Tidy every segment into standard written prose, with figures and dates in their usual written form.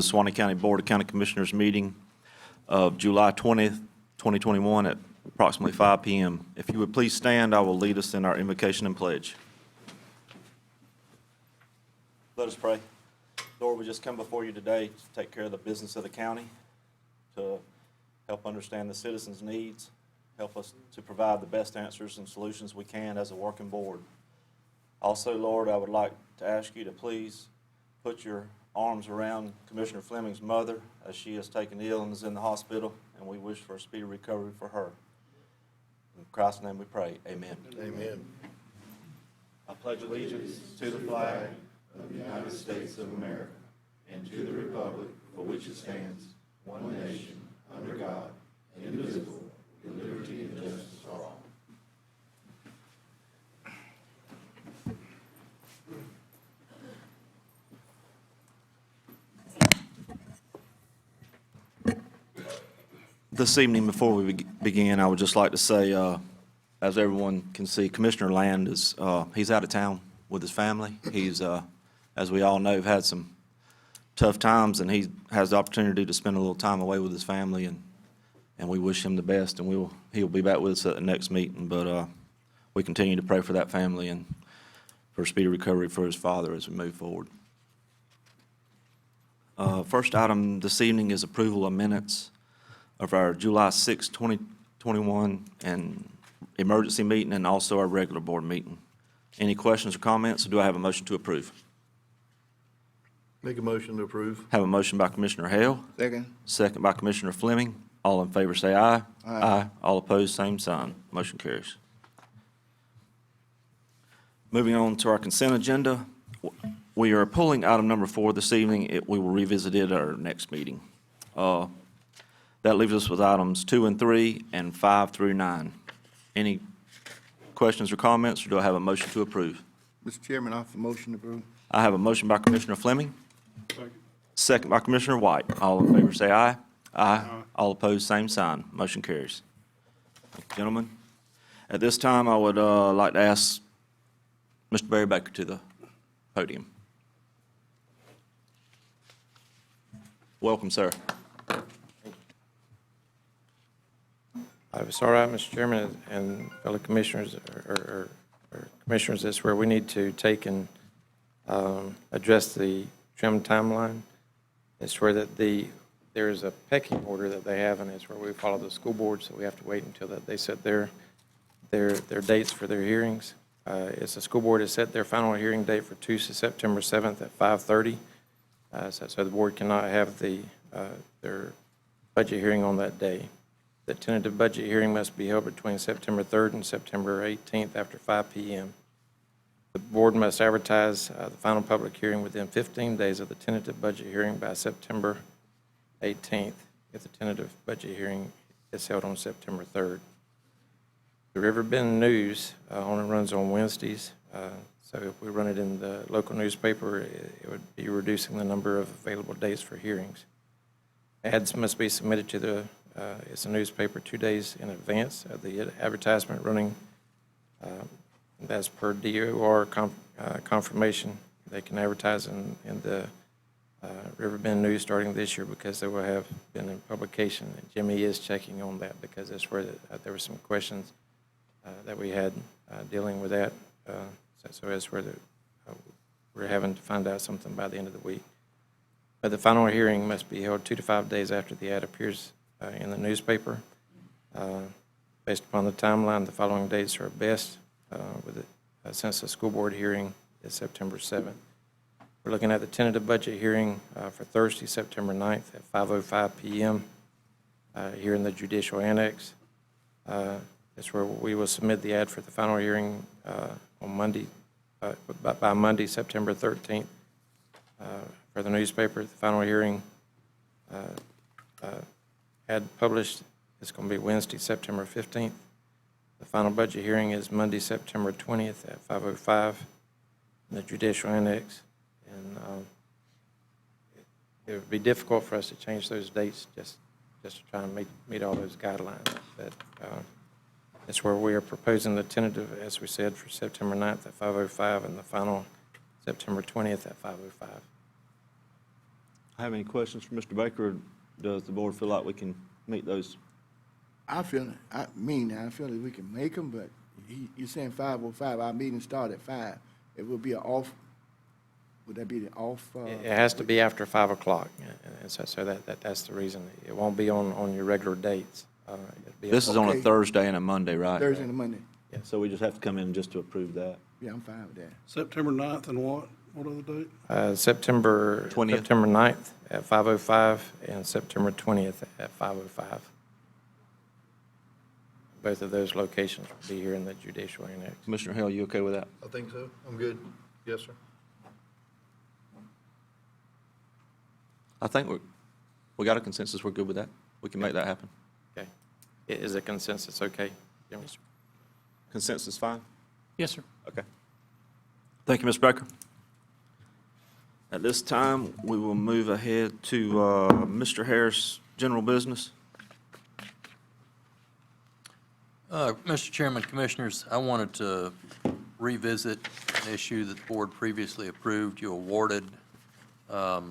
the Suwannee County Board of County Commissioners meeting of July 20th, 2021 at approximately 5 p.m. If you would please stand, I will lead us in our invocation and pledge. Let us pray. Lord, we just come before you today to take care of the business of the county, to help understand the citizens' needs, help us to provide the best answers and solutions we can as a working board. Also, Lord, I would like to ask you to please put your arms around Commissioner Fleming's mother as she is taken ill and is in the hospital, and we wish for a speedy recovery for her. In Christ's name we pray, amen. Amen. I pledge allegiance to the flag of the United States of America and to the republic for which it stands, one nation, under God, indivisible, with liberty and justice for all. This evening, before we begin, I would just like to say, as everyone can see, Commissioner Land is he's out of town with his family. He's, as we all know, had some tough times, and he has the opportunity to spend a little time away with his family, and we wish him the best, and he'll be back with us at the next meeting. But we continue to pray for that family and for speedy recovery for his father as we move forward. First item this evening is approval of minutes of our July 6, 2021 and emergency meeting, and also our regular board meeting. Any questions or comments, or do I have a motion to approve? Make a motion to approve. Have a motion by Commissioner Hale. Second. Second by Commissioner Fleming. All in favor say aye. Aye. All opposed, same sign. Motion carries. Moving on to our consent agenda. We are pulling item number 4 this evening. We will revisit it at our next meeting. That leaves us with items 2 and 3 and 5 through 9. Any questions or comments, or do I have a motion to approve? Mr. Chairman, I offer motion to approve. I have a motion by Commissioner Fleming. Second by Commissioner White. All in favor say aye. Aye. All opposed, same sign. Motion carries. Thank you, gentlemen. At this time, I would like to ask Mr. Barry Baker to the podium. Welcome, sir. If it's all right, Mr. Chairman and fellow commissioners, or commissioners, that's where we need to take and address the trim timeline. It's where that there is a pecking order that they have, and it's where we follow the school board, so we have to wait until that they set their dates for their hearings. It's the school board has set their final hearing date for Tuesday, September 7th at 5:30. So the board cannot have their budget hearing on that day. The tentative budget hearing must be held between September 3rd and September 18th after 5 p.m. The board must advertise the final public hearing within 15 days of the tentative budget hearing by September 18th, if the tentative budget hearing is held on September 3rd. The Riverbend News only runs on Wednesdays, so if we run it in the local newspaper, it would be reducing the number of available dates for hearings. Ads must be submitted to it's a newspaper 2 days in advance of the advertisement running. As per DOR confirmation, they can advertise in the Riverbend News starting this year because they will have been in publication. And Jimmy is checking on that because that's where there were some questions that we had dealing with that. So that's where we're having to find out something by the end of the week. But the final hearing must be held 2 to 5 days after the ad appears in the newspaper. Based upon the timeline, the following dates are best since the school board hearing is September 7th. We're looking at the tentative budget hearing for Thursday, September 9th at 5:05 p.m. Here in the Judicial Annex. That's where we will submit the ad for the final hearing on Monday, by Monday, September 13th. For the newspaper, the final hearing ad published is going to be Wednesday, September 15th. The final budget hearing is Monday, September 20th at 5:05 in the Judicial Annex. And it would be difficult for us to change those dates just to try and meet all those guidelines. But that's where we are proposing the tentative, as we said, for September 9th at 5:05 and the final September 20th at 5:05. Have any questions for Mr. Baker, or does the board feel like we can meet those? I feel it, I feel that we can make them, but you're saying 5:05, our meeting start at 5. It will be an off, would that be the off? It has to be after 5 o'clock, and so that's the reason. It won't be on your regular dates. It'll be This is on a Okay. Thursday and a Monday, right? Thursday and Monday. So we just have to come in just to approve that. Yeah, I'm fine with that. September 9th and what? What other date? September 20th. September 9th at 5:05 and September 20th at 5:05. Both of those locations will be here in the judicial annex. Commissioner Hale, you okay with that? I think so. I'm good. Yes, sir. I think we got a consensus, we're good with that. We can make that happen. Okay. Is a consensus okay? Jimmy? Consensus fine? Yes, sir. Okay. Thank you, Mr. Baker. At this time, we will move ahead to Mr. Harris' general business. Mr. Chairman, Commissioners, I wanted to revisit an issue that the board previously approved. You awarded a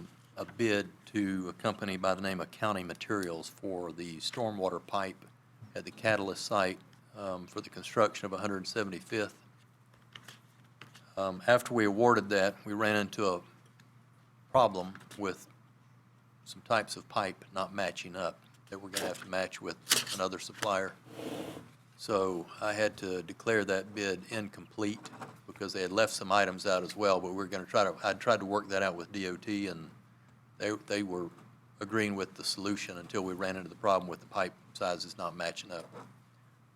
bid to a company by the name of County Materials for the stormwater pipe at the Catalyst site for the construction of 175th. After we awarded that, we ran into a problem with some types of pipe not matching up that we're going to have to match with another supplier. So I had to declare that bid incomplete because they had left some items out as well, but we're going to I tried to work that out with DOT, and they were agreeing with the solution until we ran into the problem with the pipe sizes not matching up.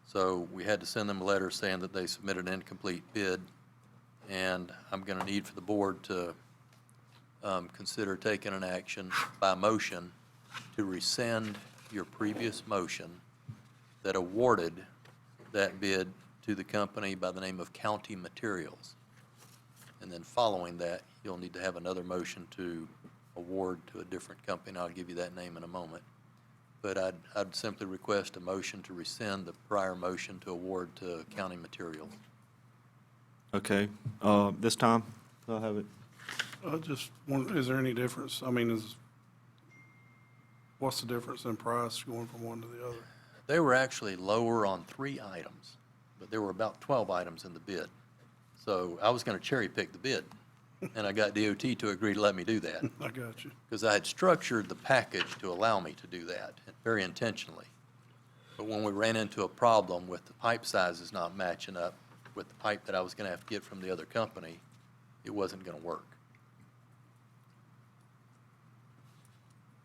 So we had to send them a letter saying that they submitted an incomplete bid, and I'm going to need for the board to consider taking an action by motion to rescind your previous motion that awarded that bid to the company by the name of County Materials. And then following that, you'll need to have another motion to award to a different company. I'll give you that name in a moment. But I'd simply request a motion to rescind the prior motion to award to County Materials. Okay, this time, I'll have it. I just wonder, is there any difference? I mean, what's the difference in price going from one to the other? They were actually lower on 3 items, but there were about 12 items in the bid. So I was going to cherry pick the bid, and I got DOT to agree to let me do that. I got you. Because I had structured the package to allow me to do that, very intentionally. But when we ran into a problem with the pipe sizes not matching up with the pipe that I was going to have to get from the other company, it wasn't going to work.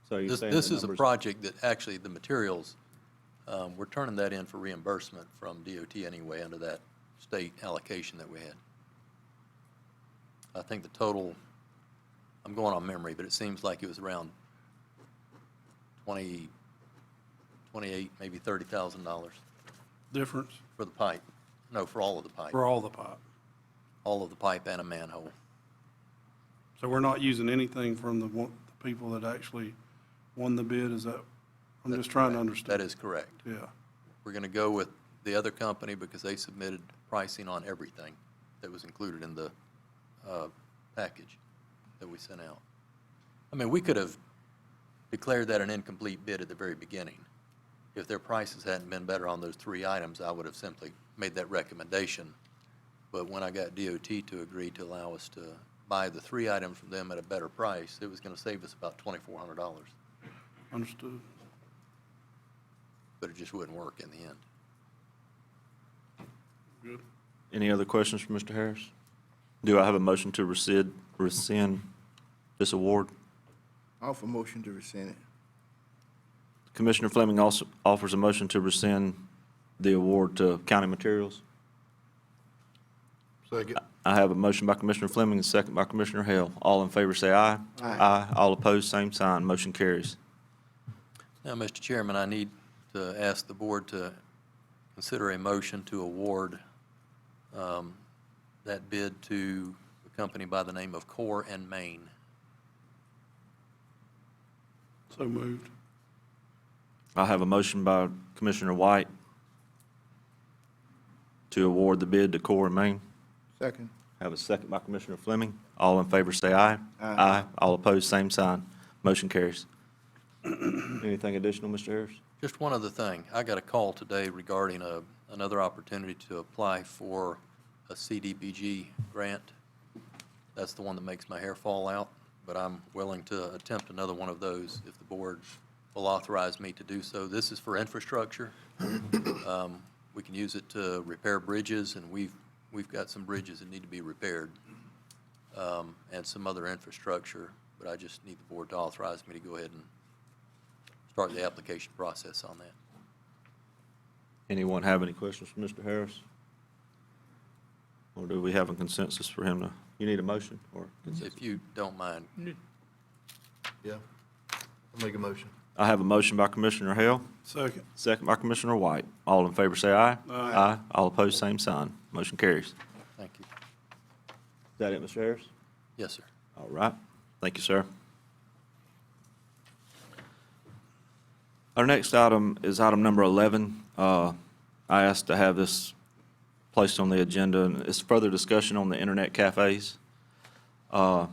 So you're saying This the is a numbers- project that actually the materials, we're turning that in for reimbursement from DOT anyway under that state allocation that we had. I think the total, I'm going on memory, but it seems like it was around 28, maybe $30,000 Difference for the pipe. No, for all of the pipe. for all the pipe. All of the pipe and a manhole. So we're not using anything from the people that actually won the bid, is that, I'm just trying to understand. That is correct. Yeah, We're going to go with the other company because they submitted pricing on everything that was included in the package that we sent out. I mean, we could have declared that an incomplete bid at the very beginning. If their prices hadn't been better on those 3 items, I would have simply made that recommendation. But when I got DOT to agree to allow us to buy the 3 items from them at a better price, it was going to save us about $2,400. understood. But it just wouldn't work in the end. Good. Any other questions for Mr. Harris? Do I have a motion to rescind this award? Offer motion to rescind it. Commissioner Fleming also offers a motion to rescind the award to County Materials. Second. I have a motion by Commissioner Fleming and a second by Commissioner Hale. All in favor say aye. Aye. All opposed, same sign. Motion carries. Now, Mr. Chairman, I need to ask the board to consider a motion to award that bid to a company by the name of Core and Main. So moved. I have a motion by Commissioner White to award the bid to Core and Main. Second. I have a second by Commissioner Fleming. All in favor say aye. Aye. All opposed, same sign. Motion carries. Anything additional, Mr. Harris? Just one other thing. I got a call today regarding another opportunity to apply for a Cdbg grant. That's the one that makes my hair fall out, but I'm willing to attempt another one of those if the board will authorize me to do so. This is for infrastructure. We can use it to repair bridges, and we've got some bridges that need to be repaired, and some other infrastructure, but I just need the board to authorize me to go ahead and start the application process on that. Anyone have any questions for Mr. Harris? Or do we have a consensus for him to, you need a motion or consensus? If you don't mind. Yeah. I'll make a motion. I have a motion by Commissioner Hale, Second. second by Commissioner White. All in favor say aye. Aye. All opposed, same sign. Motion carries. Thank you. Is that it, Mr. Harris? Yes, sir. All right. Thank you, sir. Our next item is item number 11. I asked to have this placed on the agenda, and it's further discussion on the internet cafes. Last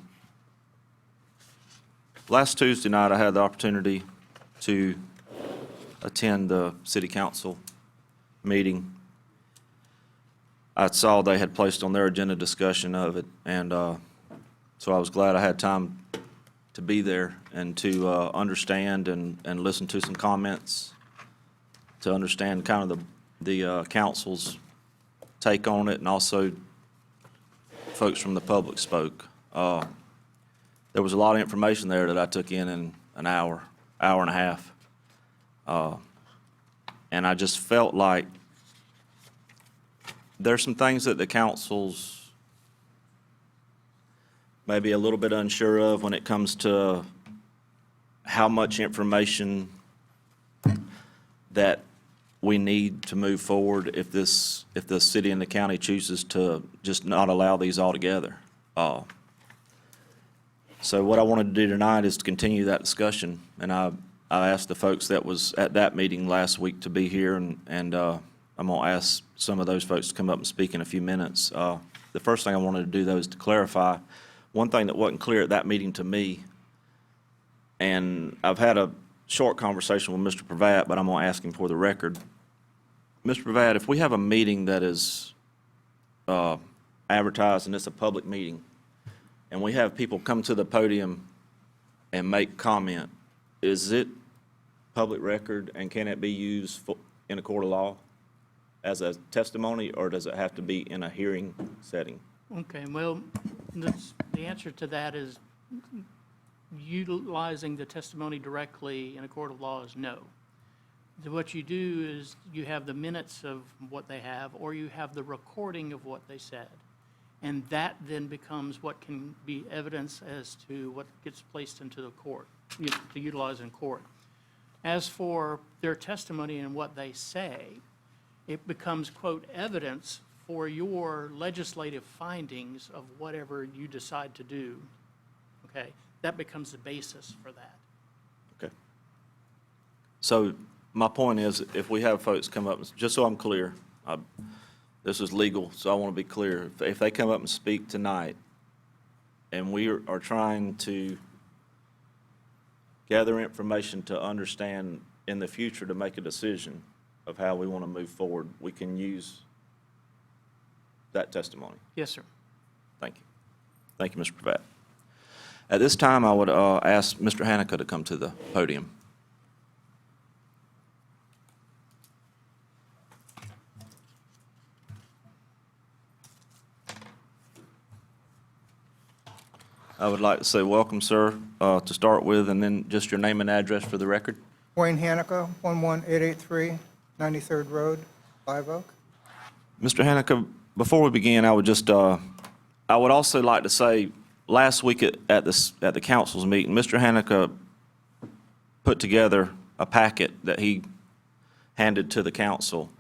Tuesday night, I had the opportunity to attend the city council meeting. I saw they had placed on their agenda discussion of it, and so I was glad I had time to be there and to understand and listen to some comments, to understand kind of the council's take on it, and also folks from the public spoke. There was a lot of information there that I took in an hour and a half. And I just felt like there's some things that the council's maybe a little bit unsure of when it comes to how much information that we need to move forward if the city and the county chooses to just not allow these altogether. So what I wanted to do tonight is to continue that discussion, and I asked the folks that was at that meeting last week to be here, and I'm going to ask some of those folks to come up and speak in a few minutes. The first thing I wanted to do, though, is to clarify one thing that wasn't clear at that meeting to me, and I've had a short conversation with Mr. Pravat, but I'm going to ask him for the record. Mr. Pravat, if we have a meeting that is advertised and it's a public meeting, and we have people come to the podium and make comment, is it public record, and can it be used in a court of law as a testimony, or does it have to be in a hearing setting? Okay, well, the answer to that is utilizing the testimony directly in a court of law is no. What you do is you have the minutes of what they have, or you have the recording of what they said. And that then becomes what can be evidence as to what gets placed into the court, to utilize in court. As for their testimony and what they say, it becomes, quote, evidence for your legislative findings of whatever you decide to do, okay? That becomes the basis for that. Okay. So my point is, if we have folks come up, just so I'm clear, this is legal, so I want to be clear. If they come up and speak tonight, and we are trying to gather information to understand in the future to make a decision of how we want to move forward, we can use that testimony. Yes, sir. Thank you. Thank you, Mr. Pravat. At this time, I would ask Mr. Hanica to come to the podium. I would like to say welcome, sir, to start with, and then just your name and address for the record. Wayne Hanica, 11883 93rd Road, Live Oak. Mr. Hanica, before we begin, I would also like to say, last week at the council's meeting, Mr. Hanica put together a packet that he handed to the council,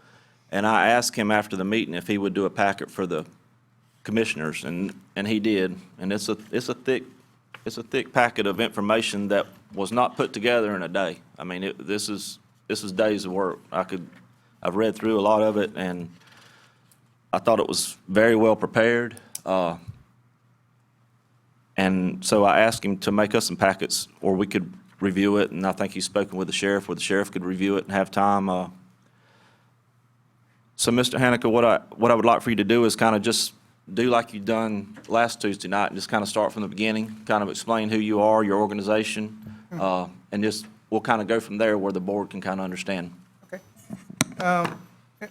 and I asked him after the meeting if he would do a packet for the commissioners, and he did, and it's a thick packet of information that was not put together in a day. I mean, this is days of work. I've read through a lot of it, and I thought it was very well prepared. And so I asked him to make us some packets, or we could review it, and I think he's spoken with the sheriff, where the sheriff could review it and have time. So, Mr. Hanica, what I would like for you to do is kind of just do like you've done last Tuesday night, and just kind of start from the beginning, kind of explain who you are, your organization, and just, we'll kind of go from there where the board can kind of understand. Okay.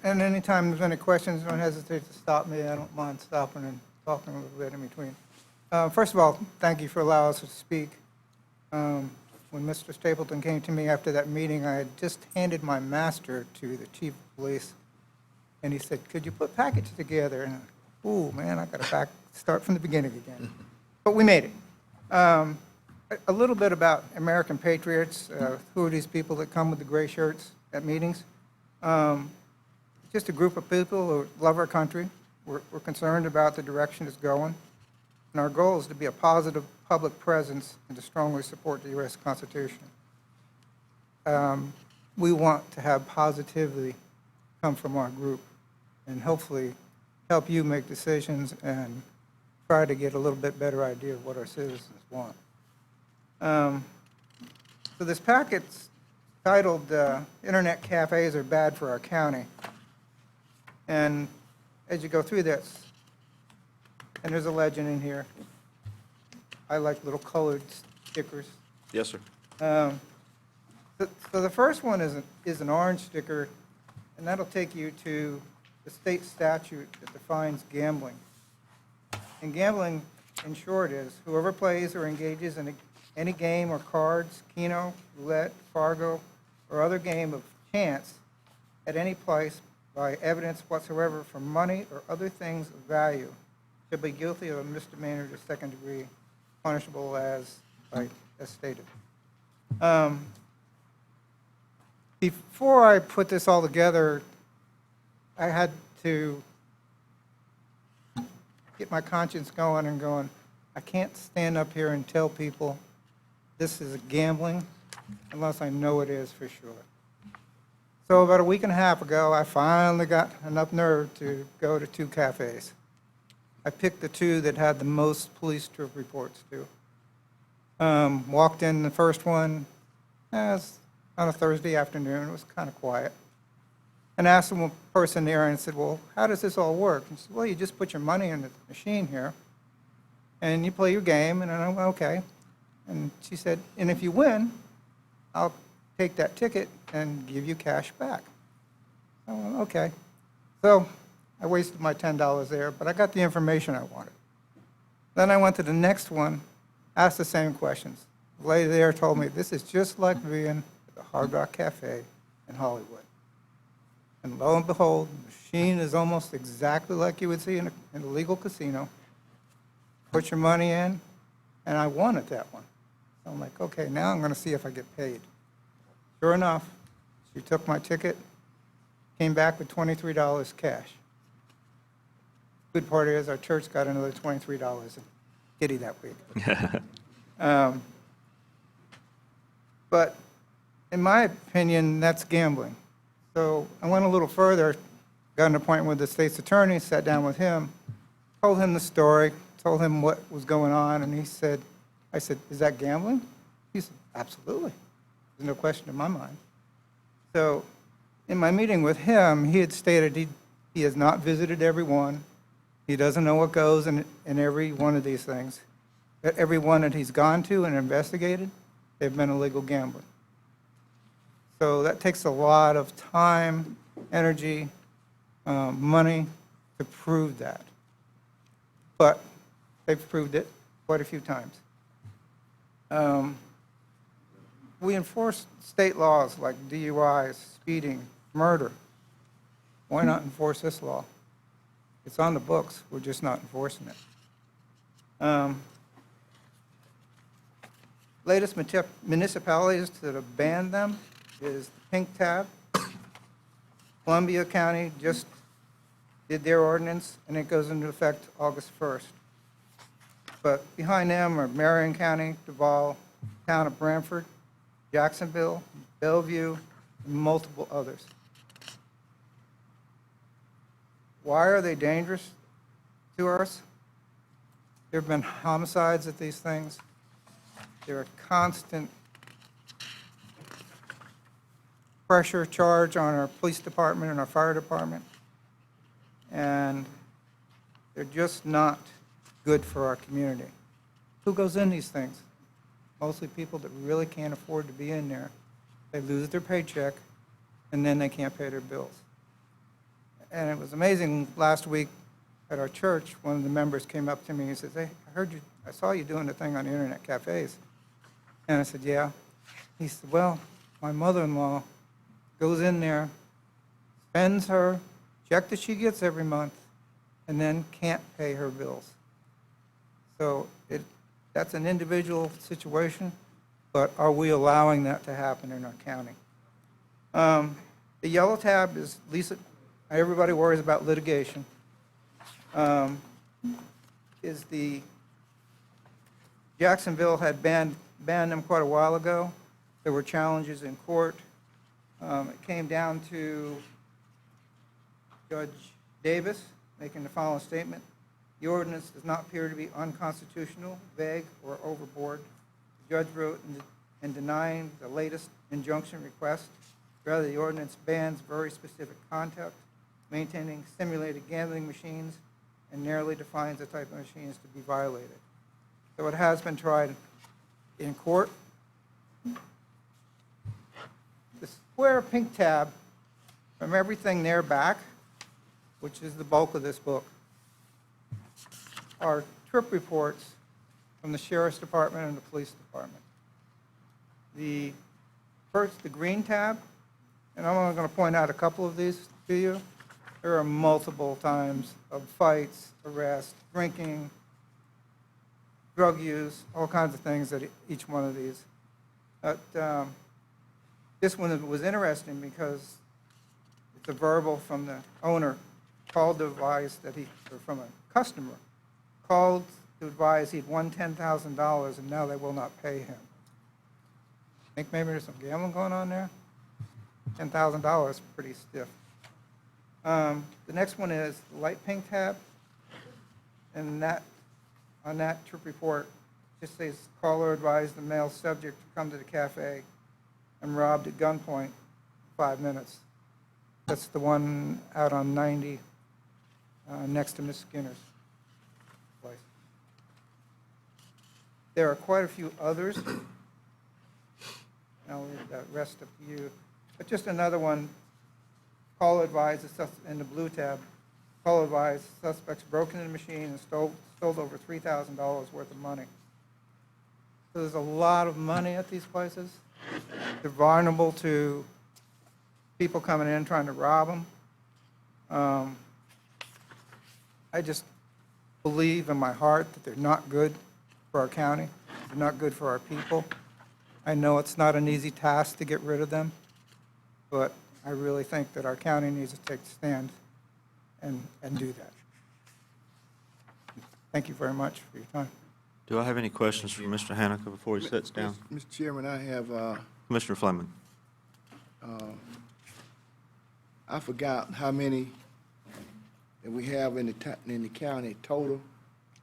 And anytime there's any questions, don't hesitate to stop me. I don't mind stopping and talking a little bit in between. First of all, thank you for allowing us to speak. When Mr. Stapleton came to me after that meeting, I had just handed my master to the chief of police, and he said, "Could you put package together?" And ooh, man, I got to start from the beginning again. But we made it. A little bit about American Patriots. Who are these people that come with the gray shirts at meetings? Just a group of people who love our country. We're concerned about the direction it's going. And our goal is to be a positive public presence and to strongly support the U.S. Constitution. We want to have positivity come from our group and hopefully help you make decisions and try to get a little bit better idea of what our citizens want. So this packet's titled Internet Cafes Are Bad for Our County. And as you go through this, and there's a legend in here. I like little colored stickers. Yes, sir. So the first one is an orange sticker, and that'll take you to the state statute that defines gambling. And gambling, in short, is whoever plays or engages in any game or cards, keno, roulette, fargo, or other game of chance at any place by evidence whatsoever for money or other things of value shall be guilty of a misdemeanor to second degree, punishable as stated. Before I put this all together, I had to get my conscience going and going, I can't stand up here and tell people this is gambling unless I know it is for sure. So about a week and a half ago, I finally got enough nerve to go to 2 cafes. I picked the 2 that had the most police trip reports to. Walked in the first one, it was on a Thursday afternoon, it was kind of quiet. And asked the person there and said, well, how does this all work? And she said, well, you just put your money in the machine here, and you play your game, and I went, okay. And she said, and if you win, I'll take that ticket and give you cash back. I went, okay. So I wasted my $10 there, but I got the information I wanted. Then I went to the next one, asked the same questions. The lady there told me, this is just like being at the Hard Rock Cafe in Hollywood. And lo and behold, the machine is almost exactly like you would see in a legal casino. Put your money in, and I won at that one. So I'm like, okay, now I'm going to see if I get paid. Sure enough, she took my ticket, came back with $23 cash. Good part is our church got another $23 in kitty that week. But in my opinion, that's gambling. So I went a little further, got an appointment with the state's attorney, sat down with him, told him the story, told him what was going on, and he said, I said, is that gambling? He said, absolutely. There's no question in my mind. So in my meeting with him, he had stated he has not visited every one. He doesn't know what goes in every one of these things. But every one that he's gone to and investigated, they've been illegal gambling. So that takes a lot of time, energy, money to prove that. But they've proved it quite a few times. We enforce state laws like DUIs, speeding, murder. Why not enforce this law? It's on the books, we're just not enforcing it. Latest municipalities that have banned them is Pink Tab. Columbia County just did their ordinance, and it goes into effect August 1st. But behind them are Marion County, Duval, Town of Brantford, Jacksonville, Bellevue, and multiple others. Why are they dangerous to us? There have been homicides at these things. There are constant pressure charge on our police department and our fire department. And they're just not good for our community. Who goes in these things? Mostly people that really can't afford to be in there. They lose their paycheck, and then they can't pay their bills. And it was amazing, last week at our church, one of the members came up to me and says, "Hey, I saw you doing the thing on the internet cafes." And I said, "Yeah." He said, "Well, my mother-in-law goes in there, spends her check that she gets every month, and then can't pay her bills." So that's an individual situation, but are we allowing that to happen in our county? The yellow tab is, Lisa, everybody worries about litigation. Jacksonville had banned them quite a while ago. There were challenges in court. It came down to Judge Davis making the following statement: "The ordinance does not appear to be unconstitutional, vague, or overboard." The judge wrote in denying the latest injunction request, rather the ordinance bans very specific conduct, maintaining simulated gambling machines, and narrowly defines the type of machines to be violated. So it has been tried in court. The square pink tab, from everything there back, which is the bulk of this book, are trip reports from the Sheriff's Department and the Police Department. The green tab, and I'm only going to point out a couple of these to you. There are multiple times of fights, arrests, drinking, drug use, all kinds of things at each one of these. But this one was interesting because it's a verbal from the owner, called to advise that or from a customer, called to advise he'd won $10,000 and now they will not pay him. Think maybe there's some gambling going on there? $10,000 is pretty stiff. The next one is the light pink tab, and on that trip report, just says caller advised the male subject to come to the cafe and robbed at gunpoint in 5 minutes. That's the one out on 90 next to Miss Skinner's place. There are quite a few others. I'll leave the rest up to you. But just another one, call advised, in the blue tab, call advised, suspects broke into the machine and stole over $3,000 worth of money. So there's a lot of money at these places. They're vulnerable to people coming in trying to rob them. I just believe in my heart that they're not good for our county. They're not good for our people. I know it's not an easy task to get rid of them, but I really think that our county needs to take a stand and do that. Thank you very much for your time. Do I have any questions for Mr. Hanukkah before he sits down? Mr. Chairman, I have, Commissioner Fleming? I forgot how many that we have in the county total.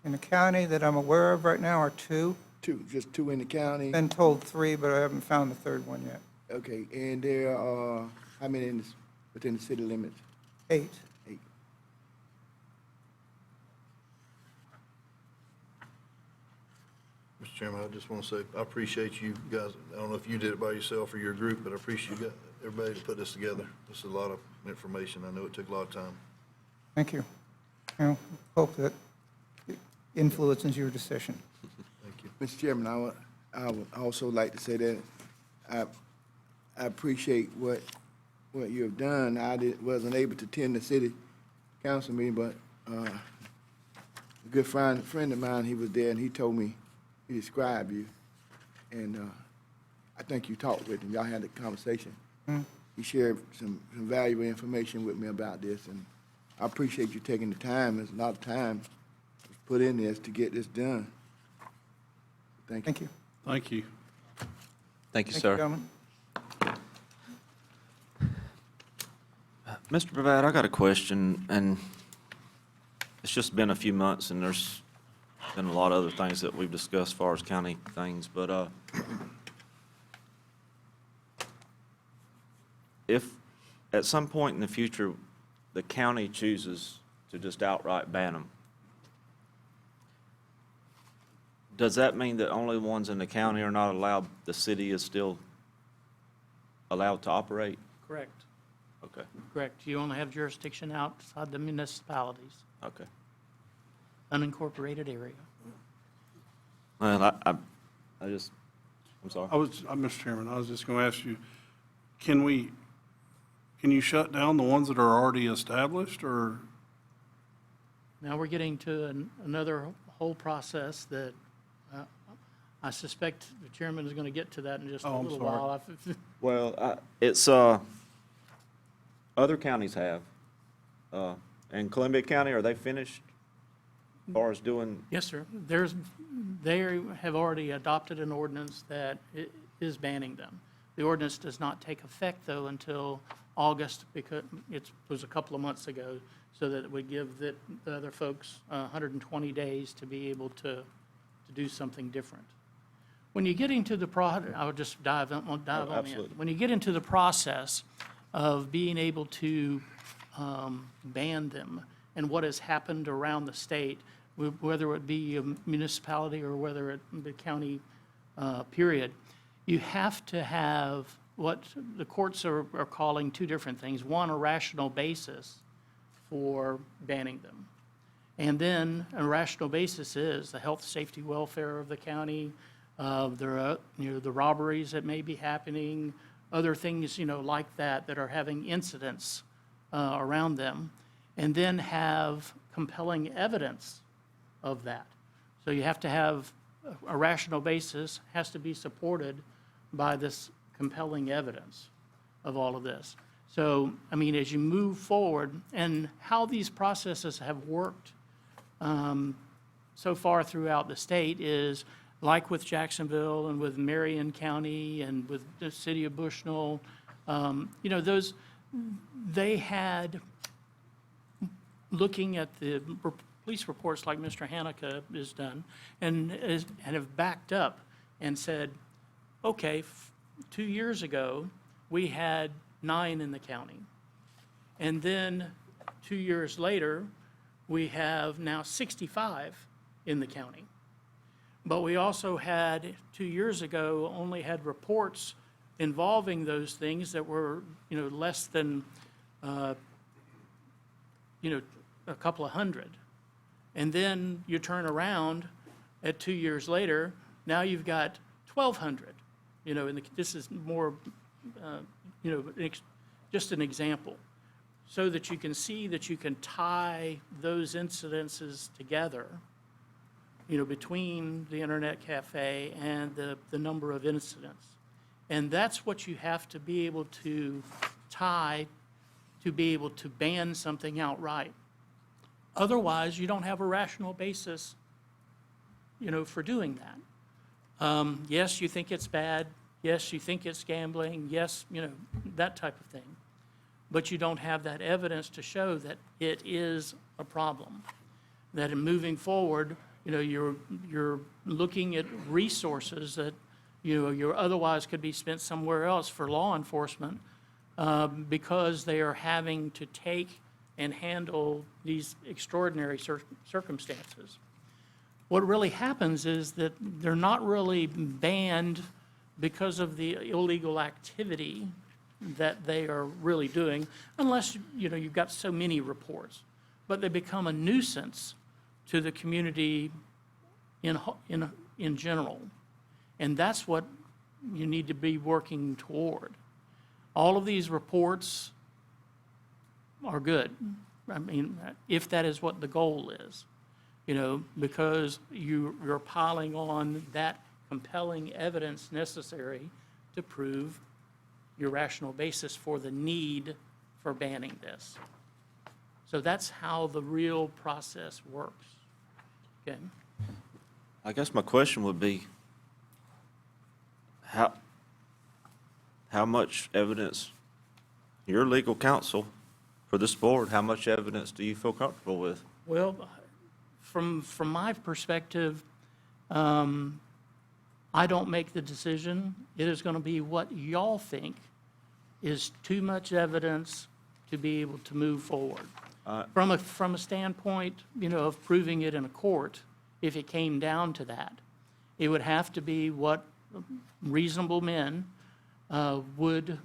In the county that I'm aware of right now are 2. Just two in the county? Been told 3, but I haven't found the third one yet. Okay, and there are, how many within the city limits? 8. 8. Mr. Chairman, I just want to say, I appreciate you guys. I don't know if you did it by yourself or your group, but I appreciate you everybody to put this together. This is a lot of information. I know it took a lot of time. Thank you. I hope that it influences your decision. Thank you. Mr. Chairman, I would also like to say that I appreciate what you have done. I wasn't able to attend the city council meeting, but a good friend of mine, he was there, and he told me, he described you, and I think you talked with him. Y'all had a conversation. Mm. He shared some valuable information with me about this, and I appreciate you taking the time. There's a lot of time put in this to get this done. Thank you. Thank you. Thank you. Thank you, Thank you, sir. gentlemen. Mr. Bravad, I got a question, and it's just been a few months, and there's than a lot of other things that we've discussed as far as county things, but, if at some point in the future, the county chooses to just outright ban them, does that mean that only ones in the county are not allowed, the city is still allowed to operate? Correct. Okay, Correct. You only have jurisdiction outside the municipalities, okay. unincorporated area. Well, I'm sorry. Mr. Chairman, I was just going to ask you, can you shut down the ones that are already established, or? Now we're getting to another whole process that I suspect the chairman is going to get to that in just a Oh, I'm little sorry. while. Well, it's, other counties have. In Columbia County, are they finished as far as doing, Yes, sir. They have already adopted an ordinance that is banning them. The ordinance does not take effect, though, until August, because it was a couple of months ago, so that it would give the other folks 120 days to be able to do something different. When you get into the I'll just dive on in. absolutely. When you get into the process of being able to ban them, and what has happened around the state, whether it be a municipality or whether it be the county, period, you have to have what the courts are calling two different things. One, a rational basis for banning them. And then a rational basis is the health, safety, welfare of the county, the robberies that may be happening, other things, like that are having incidents around them, and then have compelling evidence of that. So you have to have a rational basis, has to be supported by this compelling evidence of all of this. So, as you move forward, and how these processes have worked so far throughout the state is, like with Jacksonville and with Marion County and with the city of Bushnell, they had, looking at the police reports like Mr. Haneke has done, and have backed up and said, okay, 2 years ago, we had 9 in the county. And then 2 years later, we have now 65 in the county. But we also had, 2 years ago, only had reports involving those things that were, less than, a couple of hundred. And then you turn around at 2 years later, now you've got 1,200. This is more, just an example, so that you can see that you can tie those incidences together, between the internet cafe and the number of incidents. And that's what you have to be able to tie to be able to ban something outright. Otherwise, you don't have a rational basis, for doing that. Yes, you think it's bad. Yes, you think it's gambling. Yes, that type of thing. But you don't have that evidence to show that it is a problem. That in moving forward, you're looking at resources that, you otherwise could be spent somewhere else for law enforcement, because they are having to take and handle these extraordinary circumstances. What really happens is that they're not really banned because of the illegal activity that they are really doing, unless, you've got so many reports. But they become a nuisance to the community in general. And that's what you need to be working toward. All of these reports are good. If that is what the goal is, because you're piling on that compelling evidence necessary to prove your rational basis for the need for banning this. So that's how the real process works. Okay? I guess my question would be, how much evidence, your legal counsel for this board, how much evidence do you feel comfortable with? Well, from my perspective, I don't make the decision. It is going to be what y'all think is too much evidence to be able to move forward. From a standpoint, of proving it in a court, if it came down to that, it would have to be what reasonable men would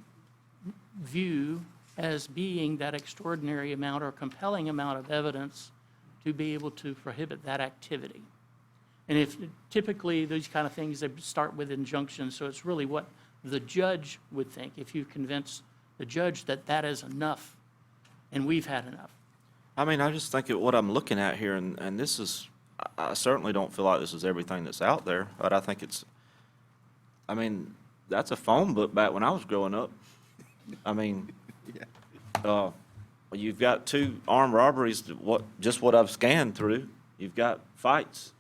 view as being that extraordinary amount or compelling amount of evidence to be able to prohibit that activity. And if typically these kind of things, they start with injunctions, so it's really what the judge would think. If you convince the judge that that is enough, and we've had enough. I mean, I just think of what I'm looking at here, and this is, I certainly don't feel like this is everything that's out there, but I think it's, I mean, that's a phone book back when I was growing up. I mean, you've got 2 armed robberies, just what I've scanned through. You've got fights.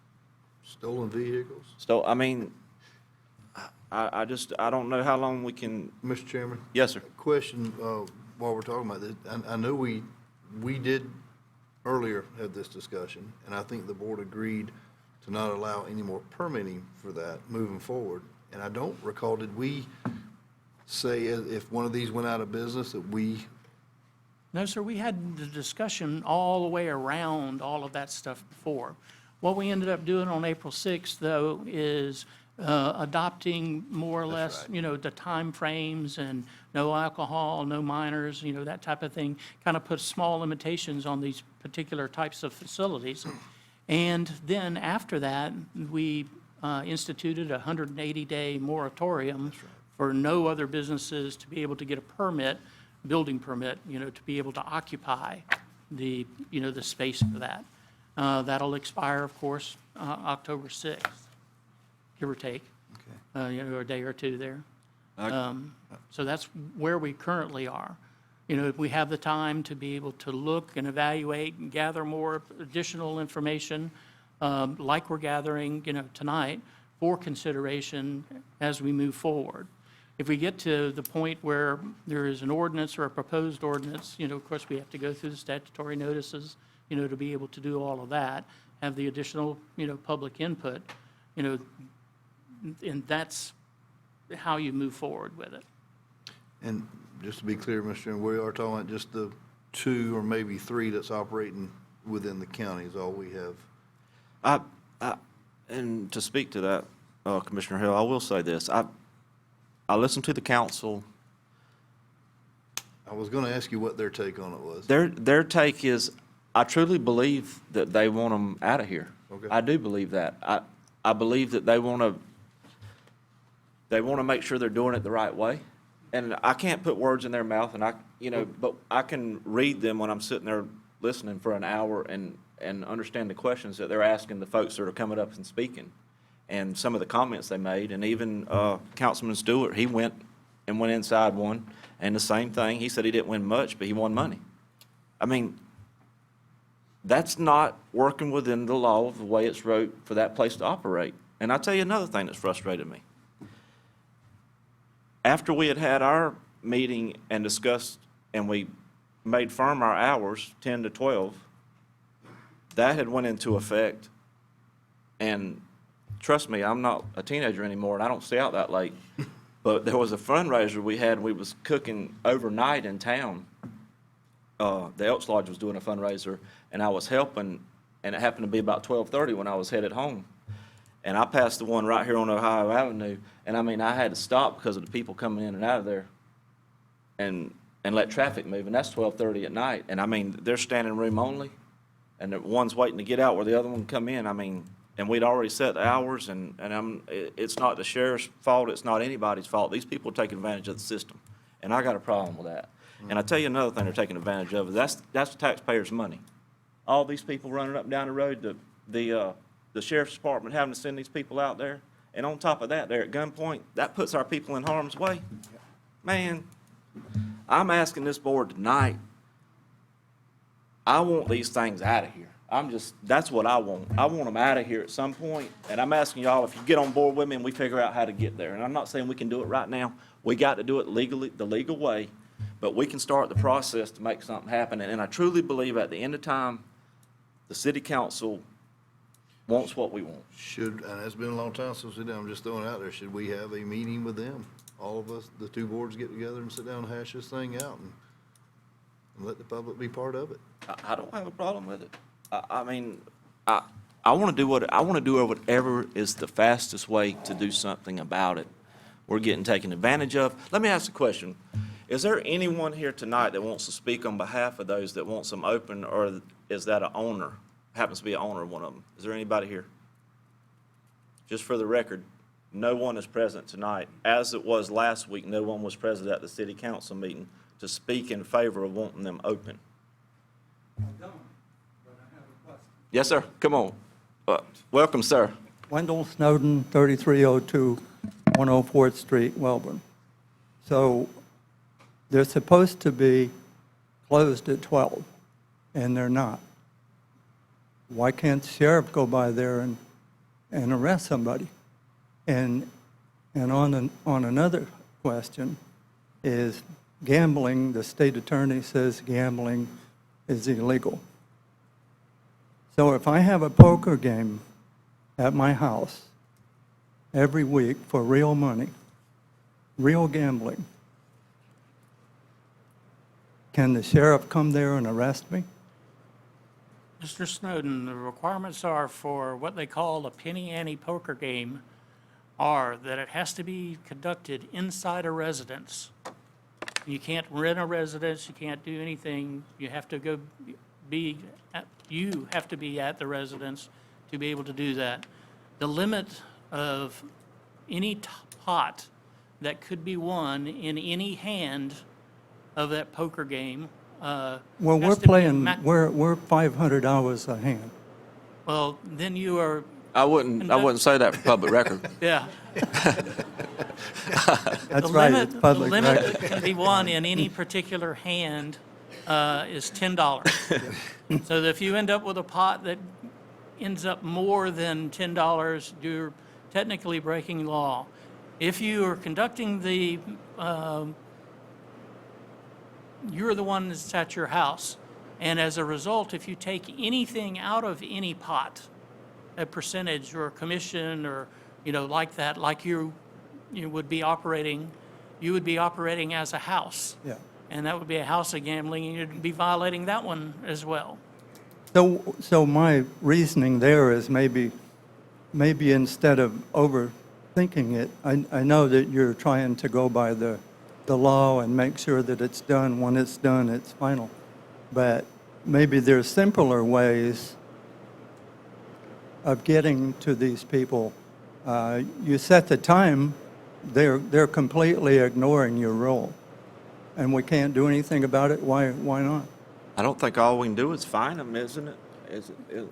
Stolen vehicles. I mean, I don't know how long we can. Mr. Chairman? Yes, sir. Question, while we're talking about this, I know we did earlier have this discussion, and I think the board agreed to not allow any more permitting for that moving forward. And I don't recall, did we say if one of these went out of business that we? No, sir, we had the discussion all the way around all of that stuff before. What we ended up doing on April 6th, though, is adopting more or less, the timeframes and no alcohol, no minors, that type of thing, kind of puts small limitations on these particular types of facilities. And then after that, we instituted a 180-day moratorium for no other businesses to be able to get a permit, building permit, to be able to occupy the space for that. That'll expire, of course, October 6th, give or take, a day or two there. So that's where we currently are. We have the time to be able to look and evaluate and gather more additional information, like we're gathering, tonight, for consideration as we move forward. If we get to the point where there is an ordinance or a proposed ordinance, of course, we have to go through the statutory notices, to be able to do all of that, have the additional, public input, and that's how you move forward with it. And just to be clear, Mr. Chairman, we are talking about just the 2 or maybe 3 that's operating within the county is all we have. And to speak to that, Commissioner Hill, I will say this. I listened to the council. I was going to ask you what their take on it was. Their take is, I truly believe that they want them out of here. Okay. I do believe that. I believe that they want to make sure they're doing it the right way. And I can't put words in their mouth, and but I can read them when I'm sitting there listening for an hour and understand the questions that they're asking the folks that are coming up and speaking, and some of the comments they made. And even Councilman Stewart, he went inside one, and the same thing. He said he didn't win much, but he won money. I mean, that's not working within the law of the way it's wrote for that place to operate. And I'll tell you another thing that's frustrated me. After we had our meeting and discussed, and we made firm our hours, 10 to 12, that had went into effect. And trust me, I'm not a teenager anymore, and I don't stay out that late. But there was a fundraiser we had, we was cooking overnight in town. The Elks Lodge was doing a fundraiser, and I was helping, and it happened to be about 12:30 when I was headed home. And I passed the one right here on Ohio Avenue, and I mean, I had to stop because of the people coming in and out of there and let traffic move, and that's 12:30 at night. And I mean, they're standing room only, and the one's waiting to get out where the other one come in. I mean, and we'd already set the hours, and it's not the sheriff's fault, it's not anybody's fault. These people are taking advantage of the system, and I got a problem with that. And I tell you another thing they're taking advantage of, that's the taxpayers' money. All these people running up and down the road, the sheriff's department having to send these people out there, and on top of that, they're at gunpoint, that puts our people in harm's way. Man, I'm asking this board tonight, I want these things out of here. That's what I want. I want them out of here at some point, and I'm asking y'all if you get on board with me and we figure out how to get there. And I'm not saying we can do it right now. We got to do it legally, the legal way, but we can start the process to make something happen. And I truly believe at the end of time, the city council wants what we want. Should, and it's been a long time since we did, I'm just throwing it out there, should we have a meeting with them? All of us, the two boards get together and sit down and hash this thing out and let the public be part of it? I don't have a problem with it. I mean, I want to do whatever is the fastest way to do something about it. We're getting taken advantage of. Let me ask a question. Is there anyone here tonight that wants to speak on behalf of those that wants them open, or is that an owner? Happens to be an owner of one of them. Is there anybody here? Just for the record, no one is present tonight. As it was last week, no one was present at the city council meeting to speak in favor of wanting them open. Yes, sir. Come on. Welcome, sir. Wendell Snowden, 3302 104th Street, Welborn. So they're supposed to be closed at 12, and they're not. Why can't the sheriff go by there and arrest somebody? And on another question is gambling. The state attorney says gambling is illegal. So if I have a poker game at my house every week for real money, real gambling, can the sheriff come there and arrest me? Mr. Snowden, the requirements are for what they call a penny ante poker game are that it has to be conducted inside a residence. You can't rent a residence, you can't do anything, you have to you have to be at the residence to be able to do that. The limit of any pot that could be won in any hand of that poker game, Well, has we're to be playing, we're $500 a hand. well, then you are, I wouldn't say that for public record. yeah. That's right, it's public The limit record. that can be won in any particular hand is $10. So that if you end up with a pot that ends up more than $10, you're technically breaking law. If you are conducting the, you're the one that's at your house, and as a result, if you take anything out of any pot, a percentage or a commission or, like that, like you would be operating, you would be operating as a house. Yeah. And that would be a house of gambling, and you'd be violating that one as well. So my reasoning there is maybe instead of overthinking it, I know that you're trying to go by the law and make sure that it's done. When it's done, it's final. But maybe there's simpler ways of getting to these people. You set the time, they're completely ignoring your rule. And we can't do anything about it. Why not? I don't think all we can do is fine them, isn't it?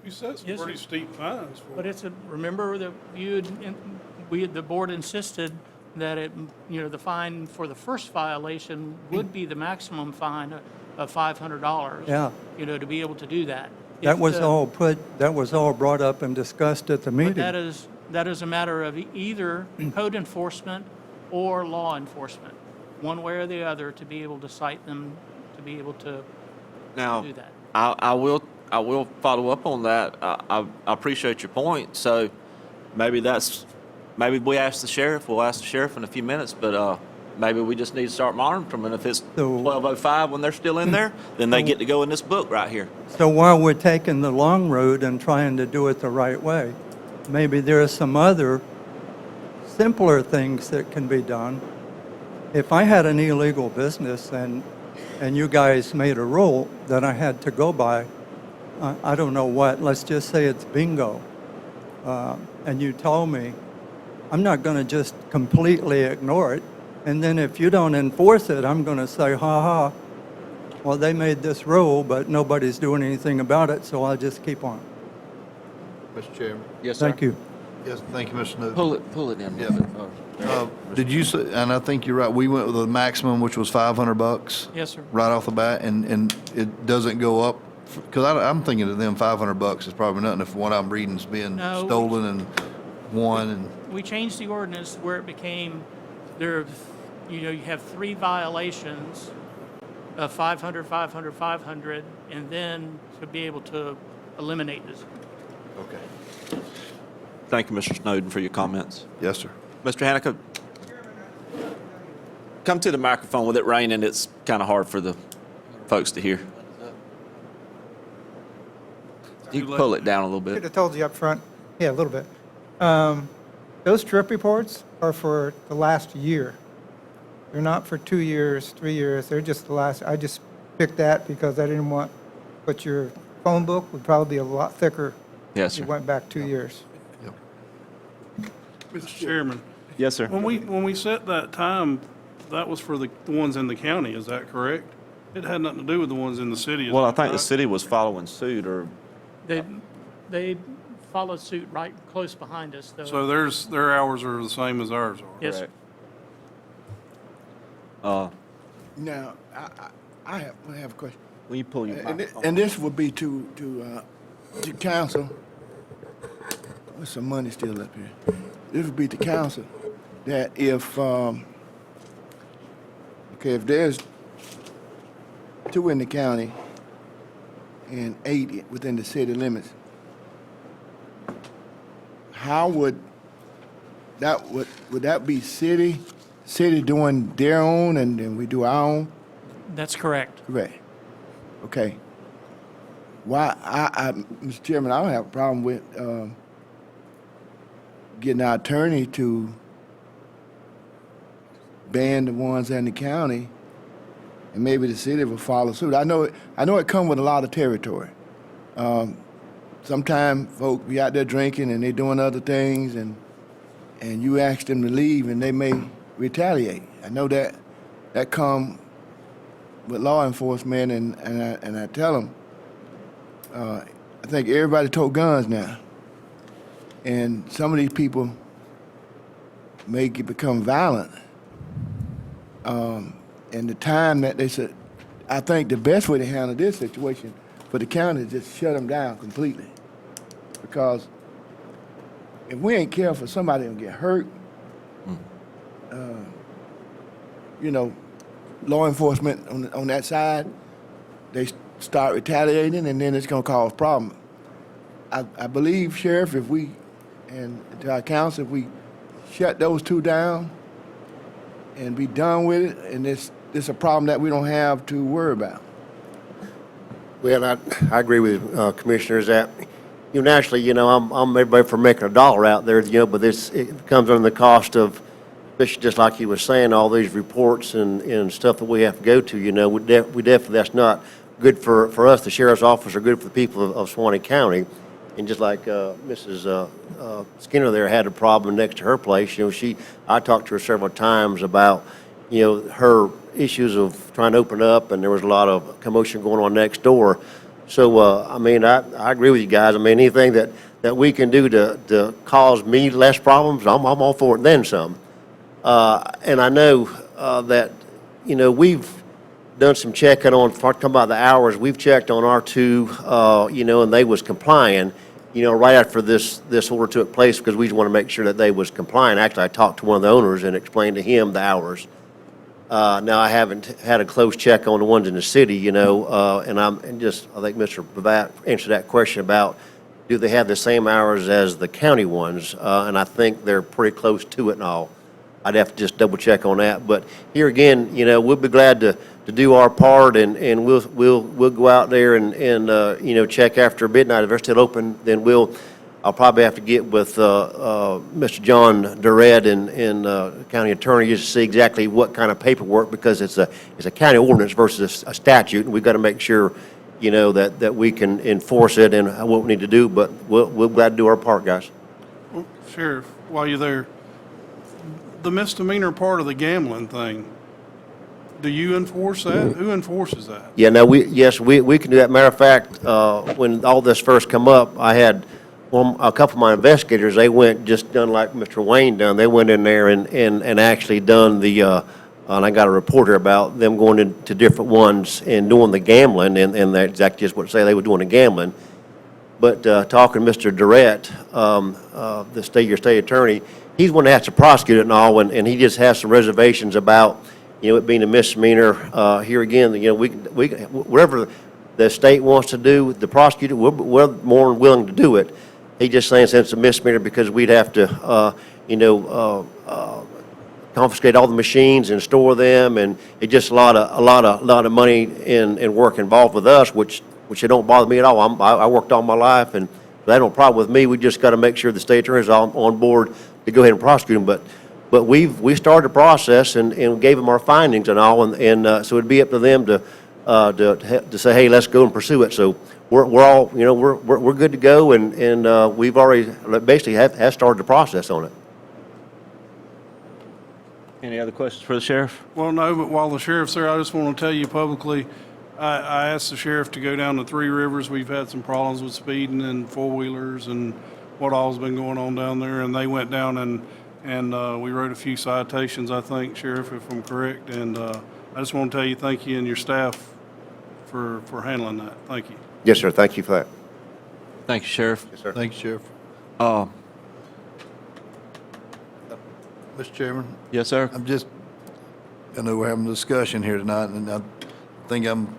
You set some Yes, pretty sir. steep fines for But it. remember that the board insisted that the fine for the first violation would be the maximum fine of $500. Yeah. To be able to do that. That If was the- all brought up and discussed at the But meeting. that is a matter of either code enforcement or law enforcement, one way or the other, to be able to cite them, to be able to Now, do that. I will follow up on that. I appreciate your point. So maybe we ask the sheriff. We'll ask the sheriff in a few minutes, but maybe we just need to start monitoring them. And if it's So- 12:05 when they're still in there, then they get to go in this book right here. So while we're taking the long road and trying to do it the right way, maybe there are some other simpler things that can be done. If I had an illegal business and you guys made a rule that I had to go by, I don't know what, let's just say it's bingo, and you told me, I'm not going to just completely ignore it, and then if you don't enforce it, I'm going to say, ha, well, they made this rule, but nobody's doing anything about it, so I'll just keep on. Mr. Chairman? Yes, Thank you. Yes, thank you, Mr. Snowden. Pull it in. Yeah. Did you say, and I think you're right, we went with a maximum, which was $500? Yes, sir. Right off the bat, and it doesn't go up, because I'm thinking to them, $500 is probably nothing if one I'm reading's being No. stolen and won, and, We changed the ordinance where it became, you have 3 violations of 500, 500, 500, and then to be able to eliminate this. Okay. Thank you, Mr. Snowden, for your comments. Yes, sir. Mr. Haneke, come to the microphone. With it raining, it's kind of hard for the folks to hear. You can pull it down a little Should bit. have told you up front. Yeah, a little bit. Those trip reports are for the last year. They're not for 2 years, 3 years. They're just the last. I just picked that because I didn't want, but your phone book would probably be a lot thicker. Yes, if you sir. went back 2 years. Mr. Chairman, Yes, sir. when we set that time, that was for the ones in the county, is that correct? It had nothing to do with the ones in the city, is Well, I that think the right? city was following suit, or They followed suit right close behind us, though. So their hours are the same as ours are? Yes, correct. Now, I have a question. When you pull your microphone. And this would be to council. There's some money still up here. This would be to council, that if, if there's 2 in the county and 8 within the city limits, how would that be city doing their own and then we do our own? that's correct. Correct. Okay. Why, Mr. Chairman, I don't have a problem with, getting our attorney to ban the ones in the county, and maybe the city will follow suit. I know it comes with a lot of territory. Sometimes folk be out there drinking and they doing other things, and you ask them to leave and they may retaliate. I know that come with law enforcement, and I tell them, I think everybody tote guns now. And some of these people may become violent. And the time that they said, I think the best way to handle this situation for the county is just shut them down completely. Because if we ain't careful, somebody will get hurt. Law enforcement on that side, they start retaliating, and then it's going to cause problems. I believe, Sheriff, if we, and to our council, if we shut those 2 down and be done with it, and it's a problem that we don't have to worry about. Well, I agree with commissioners that, naturally, I'm everybody for making $1 out there, but it comes under the cost of, especially just like you were saying, all these reports and stuff that we have to go to, we definitely, that's not good for us, the sheriff's office, or good for the people of Suwannee County. And just like Mrs. Skinner there had a problem next to her place, I talked to her several times about, her issues of trying to open up, and there was a lot of commotion going on next door. So, I agree with you guys. Anything that we can do to cause me less problems, I'm all for it, then some. And I know that, we've done some checking on, talking about the hours, we've checked on our 2, and they was complying, right after this order took place, because we just want to make sure that they was compliant. Actually, I talked to one of the owners and explained to him the hours. Now, I haven't had a close check on the ones in the city, and I think Mr. Bavat answered that question about, do they have the same hours as the county ones? And I think they're pretty close to it and all. I'd have to just double check on that. But here again, we'll be glad to do our part, and we'll go out there and check after midnight. If they're still open, then I'll probably have to get with Mr. John Durrett and county attorney just to see exactly what kind of paperwork, because it's a county ordinance versus a statute, and we've got to make sure that we can enforce it and what we need to do. But we'll glad to do our part, guys. Well, Sheriff, while you're there, the misdemeanor part of the gambling thing, do you enforce that? Who enforces that? Yeah, no, we can do that. Matter of fact, when all this first come up, I had a couple of my investigators, they went just done like Mr. Wayne done. They went in there and actually done and I got a report here about them going into different ones and doing the gambling, and that's exactly just what they were doing the gambling. But talking to Mr. Durrett, your state attorney, he's one that has to prosecute it and all, and he just has some reservations about, it being a misdemeanor. Here again, we whatever the state wants to do, the prosecutor, we're more than willing to do it. He just saying since it's a misdemeanor because we'd have to, confiscate all the machines and store them, and it's just a lot of money and work involved with us, which it don't bother me at all. I worked all my life, and that don't problem with me. We just got to make sure the state attorney's on board to go ahead and prosecute them. But we started the process and gave them our findings and all, and so it'd be up to them to say, hey, let's go and pursue it. So we're all, we're good to go, and we've already basically have started the process on it. Any other questions for the sheriff? Well, no, but while the sheriff's there, I just want to tell you publicly, I asked the sheriff to go down to Three Rivers. We've had some problems with speeding and four-wheelers and what all's been going on down there, and they went down and we wrote a few citations, I think, Sheriff, if I'm correct, and I just want to tell you thank you and your staff for handling that. Thank you. Yes, sir. Thank you for that. Thank you, Sheriff. Yes, sir. Thank you, Sheriff. Mr. Chairman, Yes, sir. I know we're having a discussion here tonight, and I think I'm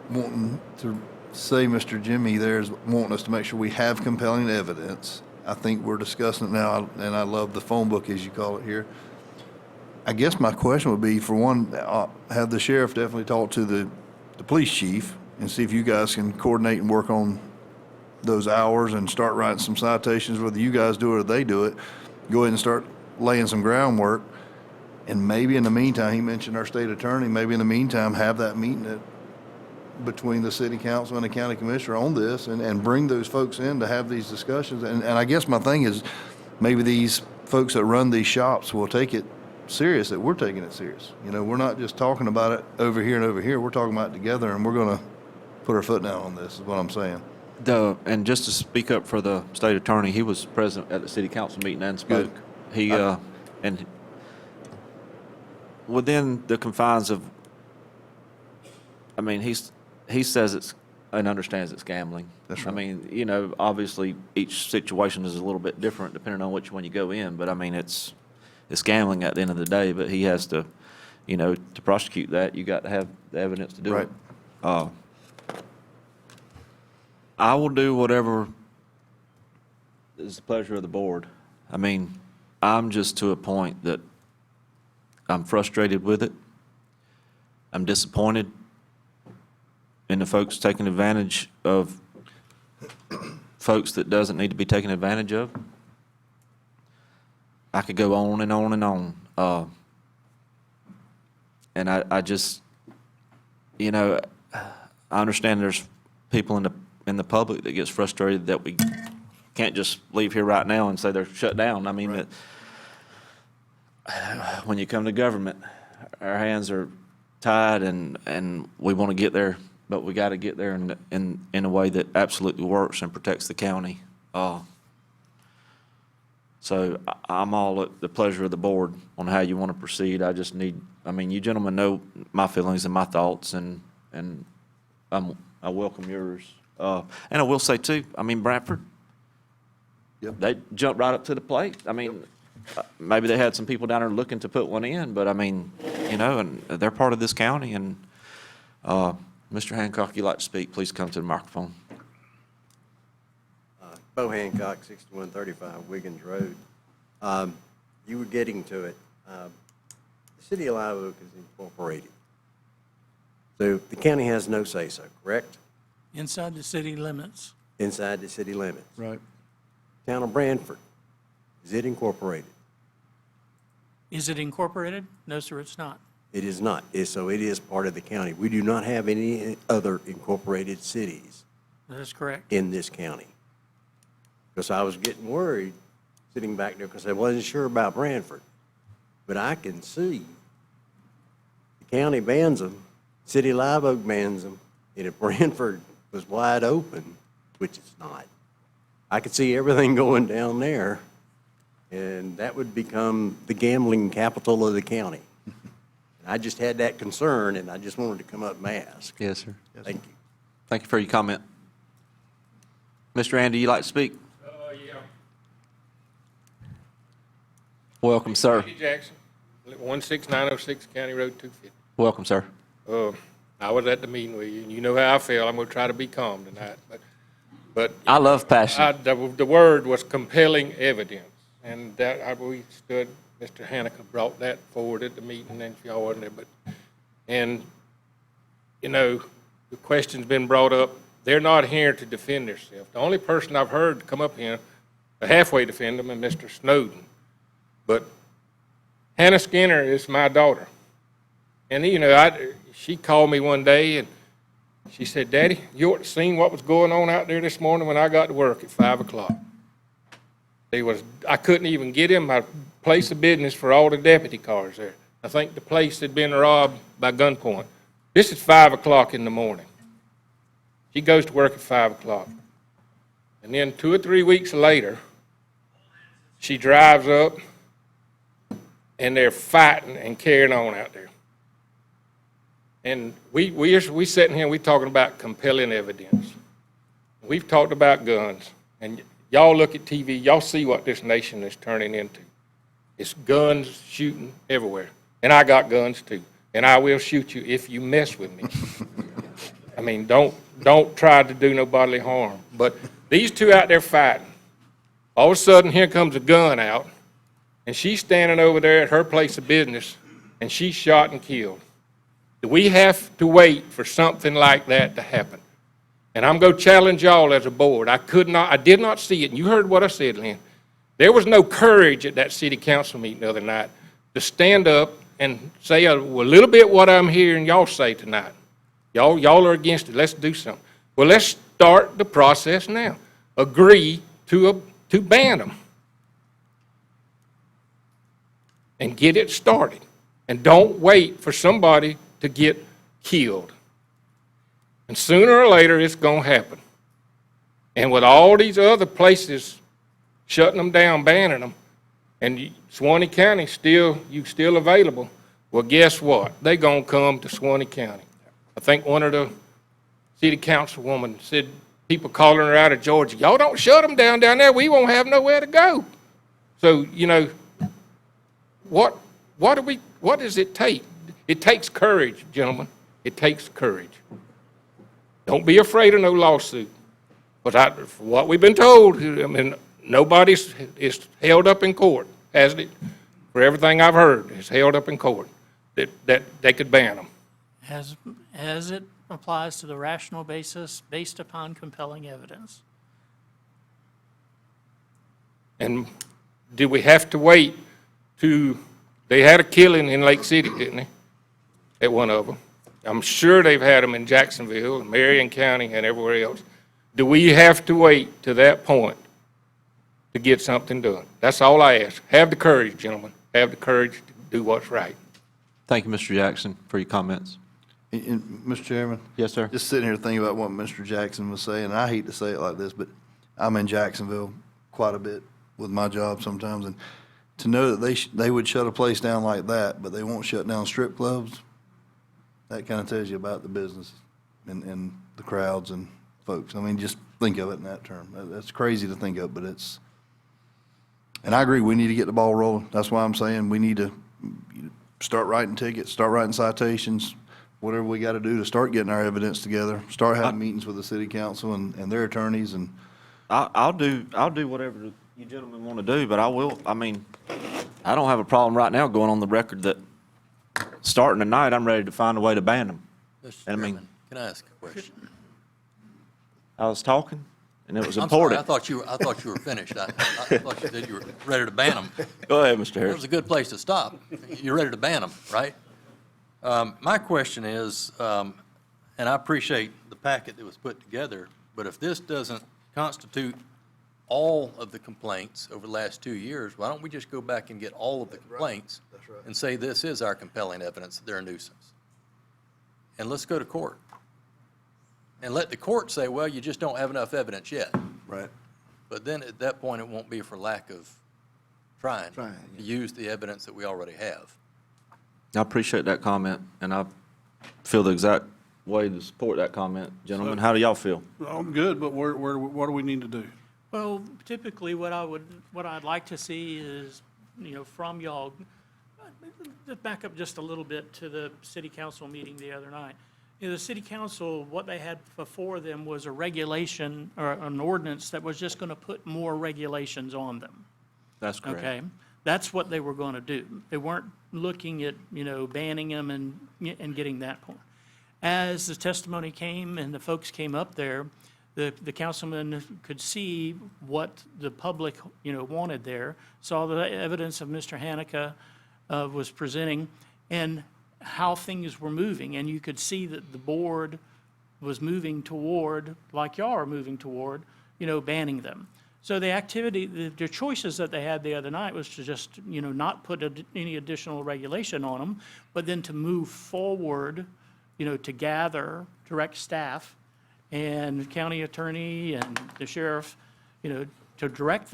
wanting to say Mr. Jimmy there is wanting us to make sure we have compelling evidence. I think we're discussing it now, and I love the phone book, as you call it here. I guess my question would be, for one, have the sheriff definitely talk to the police chief and see if you guys can coordinate and work on those hours and start writing some citations, whether you guys do it or they do it. Go ahead and start laying some groundwork. And maybe in the meantime, he mentioned our state attorney, maybe in the meantime, have that meeting between the city council and the county commissioner on this and bring those folks in to have these discussions. And I guess my thing is, maybe these folks that run these shops will take it serious, that we're taking it serious. We're not just talking about it over here and over here. We're talking about it together, and we're going to put our foot down on this, is what I'm saying. And just to speak up for the state attorney, he was present at the city council meeting and spoke. Good. And within the confines of, he says it's, and understands it's gambling. That's right. Obviously, each situation is a little bit different depending on which one you go in, but it's gambling at the end of the day, but he has to, to prosecute that, you got to have the evidence to do it. Right. I will do whatever is the pleasure of the board. I'm just to a point that I'm frustrated with it. I'm disappointed in the folks taking advantage of folks that doesn't need to be taken advantage of. I could go on and on and on. And I just, I understand there's people in the public that gets frustrated that we can't just leave here right now and say they're shut down. Right. When you come to government, our hands are tied and we want to get there, but we got to get there in a way that absolutely works and protects the county. So I'm all at the pleasure of the board on how you want to proceed. I just need, you gentlemen know my feelings and my thoughts, and I welcome yours. And I will say too, Bradford, Yep. they jumped right up to the plate. Maybe they had some people down there looking to put one in, but and they're part of this county. And Mr. Hancock, you like to speak, please come to the microphone. Bo Hancock, 6135 Wiggins Road. You were getting to it. The city of Live Oak is incorporated. So the county has no say-so, correct? Inside the city limits. Inside the city limits. Right. Town of Branford, is it incorporated? Is it incorporated? No, sir, it's not. It is not. So it is part of the county. We do not have any other incorporated cities That is correct. in this county. Because I was getting worried sitting back there because I wasn't sure about Branford. But I can see the county bans them, City of Live Oak bans them, and if Branford was wide open, which it's not, I could see everything going down there, and that would become the gambling capital of the county. I just had that concern, and I just wanted to come up and ask. Yes, sir. Thank you. Thank you for your comment. Mr. Andy, you like to speak? Yeah. Welcome, sir. Andy Jackson, 16906 County Road 250. Welcome, sir. I was at the meeting with you, and you know how I feel. I'm going to try to be calm tonight. But But I love passion. the word was compelling evidence, and that, we stood, Mr. Haneke brought that forward at the meeting, and y'all wasn't there, but, and, you know, the question's been brought up, they're not here to defend themselves. The only person I've heard come up here, to halfway defend them, is Mr. Snowden. But Hannah Skinner is my daughter. And, you know, she called me one day, and she said, Daddy, you ought to seen what was going on out there this morning when I got to work at 5 o'clock. I couldn't even get in my place of business for all the deputy cars there. I think the place had been robbed by gunpoint. This is 5 o'clock in the morning. She goes to work at 5 o'clock. And then 2 or 3 weeks later, she drives up, and they're fighting and carrying on out there. And we sitting here, we talking about compelling evidence. We've talked about guns, and y'all look at TV, y'all see what this nation is turning into. It's guns shooting everywhere, and I got guns too, and I will shoot you if you mess with me. I mean, don't try to do no bodily harm. But these two out there fighting, all of a sudden here comes a gun out, and she's standing over there at her place of business, and she's shot and killed. Do we have to wait for something like that to happen? And I'm going to challenge y'all as a board. I did not see it, and you heard what I said, Lynn. There was no courage at that city council meeting the other night to stand up and say a little bit what I'm hearing y'all say tonight. Y'all are against it. Let's do something. Well, let's start the process now. Agree to ban them. And get it started. And don't wait for somebody to get killed. And sooner or later, it's going to happen. And with all these other places shutting them down, banning them, and Suwannee County still available, well, guess what? They're going to come to Suwannee County. I think one of the city councilwoman said, people calling her out of Georgia, y'all don't shut them down there, we won't have nowhere to go. So, you know, what does it take? It takes courage, gentlemen. It takes courage. Don't be afraid of no lawsuit. But from what we've been told, I mean, nobody is held up in court, hasn't it? For everything I've heard, it's held up in court that they could ban them. As it applies to the rational basis based upon compelling evidence. And do we have to wait they had a killing in Lake City, didn't they? At one of them. I'm sure they've had them in Jacksonville, and Marion County, and everywhere else. Do we have to wait to that point to get something done? That's all I ask. Have the courage, gentlemen. Have the courage to do what's right. Thank you, Mr. Jackson, for your comments. And, Mr. Chairman? Yes, sir. Just sitting here thinking about what Mr. Jackson was saying, and I hate to say it like this, but I'm in Jacksonville quite a bit with my job sometimes, and to know that they would shut a place down like that, but they won't shut down strip clubs, that kind of tells you about the business and the crowds and folks. I mean, just think of it in that term. That's crazy to think of, but it's, and I agree, we need to get the ball rolling. That's why I'm saying we need to start writing tickets, start writing citations, whatever we got to do to start getting our evidence together, start having meetings with the city council and their attorneys. And I'll do whatever you gentlemen want to do, but I mean, I don't have a problem right now going on the record that starting tonight, I'm ready to find a way to ban them. Mr. And I mean, Chairman, can I ask a question? I was talking, and it was I'm sorry, important. I thought you were finished. I thought you said you were ready to ban them. Go ahead, Mr. That Harris. was a good place to stop. You're ready to ban them, right? My question is, and I appreciate the packet that was put together, but if this doesn't constitute all of the complaints over the last 2 years, why don't we just go back and get all of the complaints and say this is our compelling evidence that they're a nuisance? And let's go to court. And let the court say, well, you just don't have enough evidence yet. right. But then at that point, it won't be for lack of trying to use the evidence that we already have. I appreciate that comment, and I feel the exact way to support that comment. Gentlemen, how do y'all feel? I'm good, but what do we need to do? Well, typically, what I'd like to see is, from y'all, back up just a little bit to the city council meeting the other night, You know, the city council, what they had before them was a regulation or an ordinance that was just going to put more regulations on them. That's correct. Okay? That's what they were going to do. They weren't looking at, you know, banning them and getting that point. As the testimony came and the folks came up there, the councilman could see what the public, you know, wanted there, saw the evidence of Mr. Hanukkah was presenting, and how things were moving. And you could see that the board was moving toward, like y'all are moving toward, you know, banning them. So the activity, the choices that they had the other night was to just, you know, not put any additional regulation on them, but then to move forward, you know, to gather direct staff and county attorney and the sheriff, you know, to direct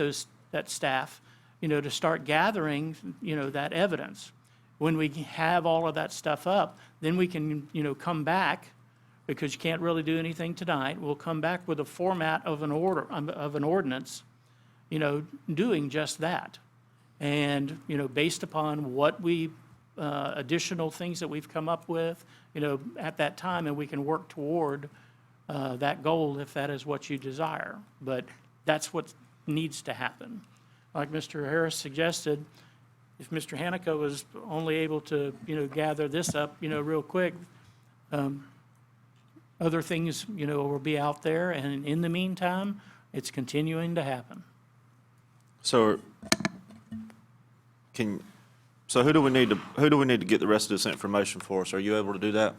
that staff, you know, to start gathering, you know, that evidence. When we have all of that stuff up, then we can, you know, come back, because you can't really do anything tonight. We'll come back with a format of an ordinance, you know, doing just that. And, you know, based upon what we, additional things that we've come up with, you know, at that time, and we can work toward that goal if that is what you desire. But that's what needs to happen. Like Mr. Harris suggested, if Mr. Hanukkah was only able to, you know, gather this up, you know, real quick, other things, you know, will be out there, and in the meantime, it's continuing to happen. So, who do we need to get the rest of this information for us? Are you able to do that?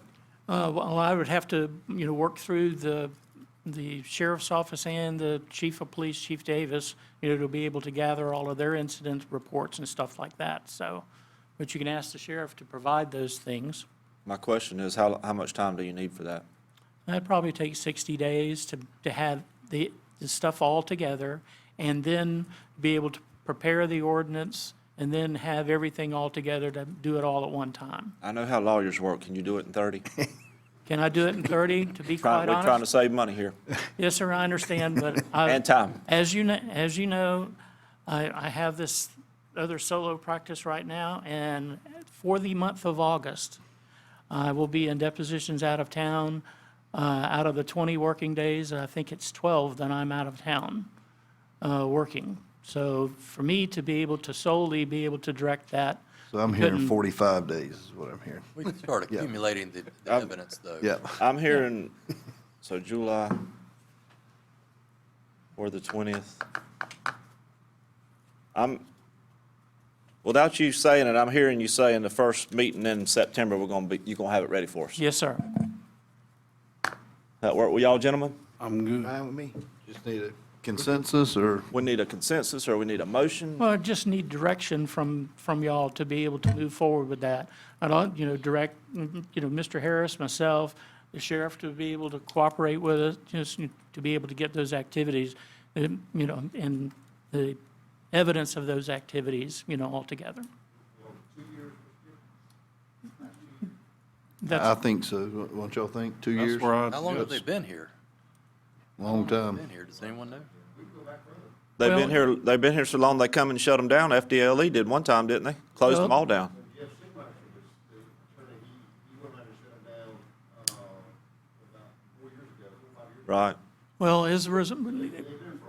Well, I would have to, you know, work through the sheriff's office and the chief of police, Chief Davis, you know, to be able to gather all of their incident reports and stuff like that. So, but you can ask the sheriff to provide those things. My question is, how much time do you need for that? That'd probably take 60 days to have the stuff all together, and then be able to prepare the ordinance, and then have everything all together to do it all at one time. I know how lawyers work. Can you do it in 30? Can I do it in 30, to be quite We're trying to honest? save money here. Yes, sir, I understand, but And time. as you know, I have this other solo practice right now, and for the month of August, I will be in depositions out of town. Out of the 20 working days, I think it's 12 that I'm out of town working. So for me to be able to solely be able to direct that. So I'm hearing couldn't- 45 days is what I'm hearing. We can start Yeah. accumulating the evidence, though. Yeah. I'm hearing, so July or the 20th. Without you saying it, I'm hearing you saying the first meeting in September, you're gonna have it ready for us. Yes, sir. That work with y'all, gentlemen? I'm good. Fine with me. Just need a consensus, or We need a consensus, or we need a motion? Well, I just need direction from y'all to be able to move forward with that. I don't, you know, direct, you know, Mr. Harris, myself, the sheriff to be able to cooperate with us, just to be able to get those activities, you know, and the evidence of those activities, you know, all together. I That's, think so. What y'all think? 2 years? That's where I, How long have they been here? Long time. Been here, does anyone know? They've been here so long, they come and shut them down. FDLE did one time, didn't they? Closed them Well- all down. Right. well, as a result,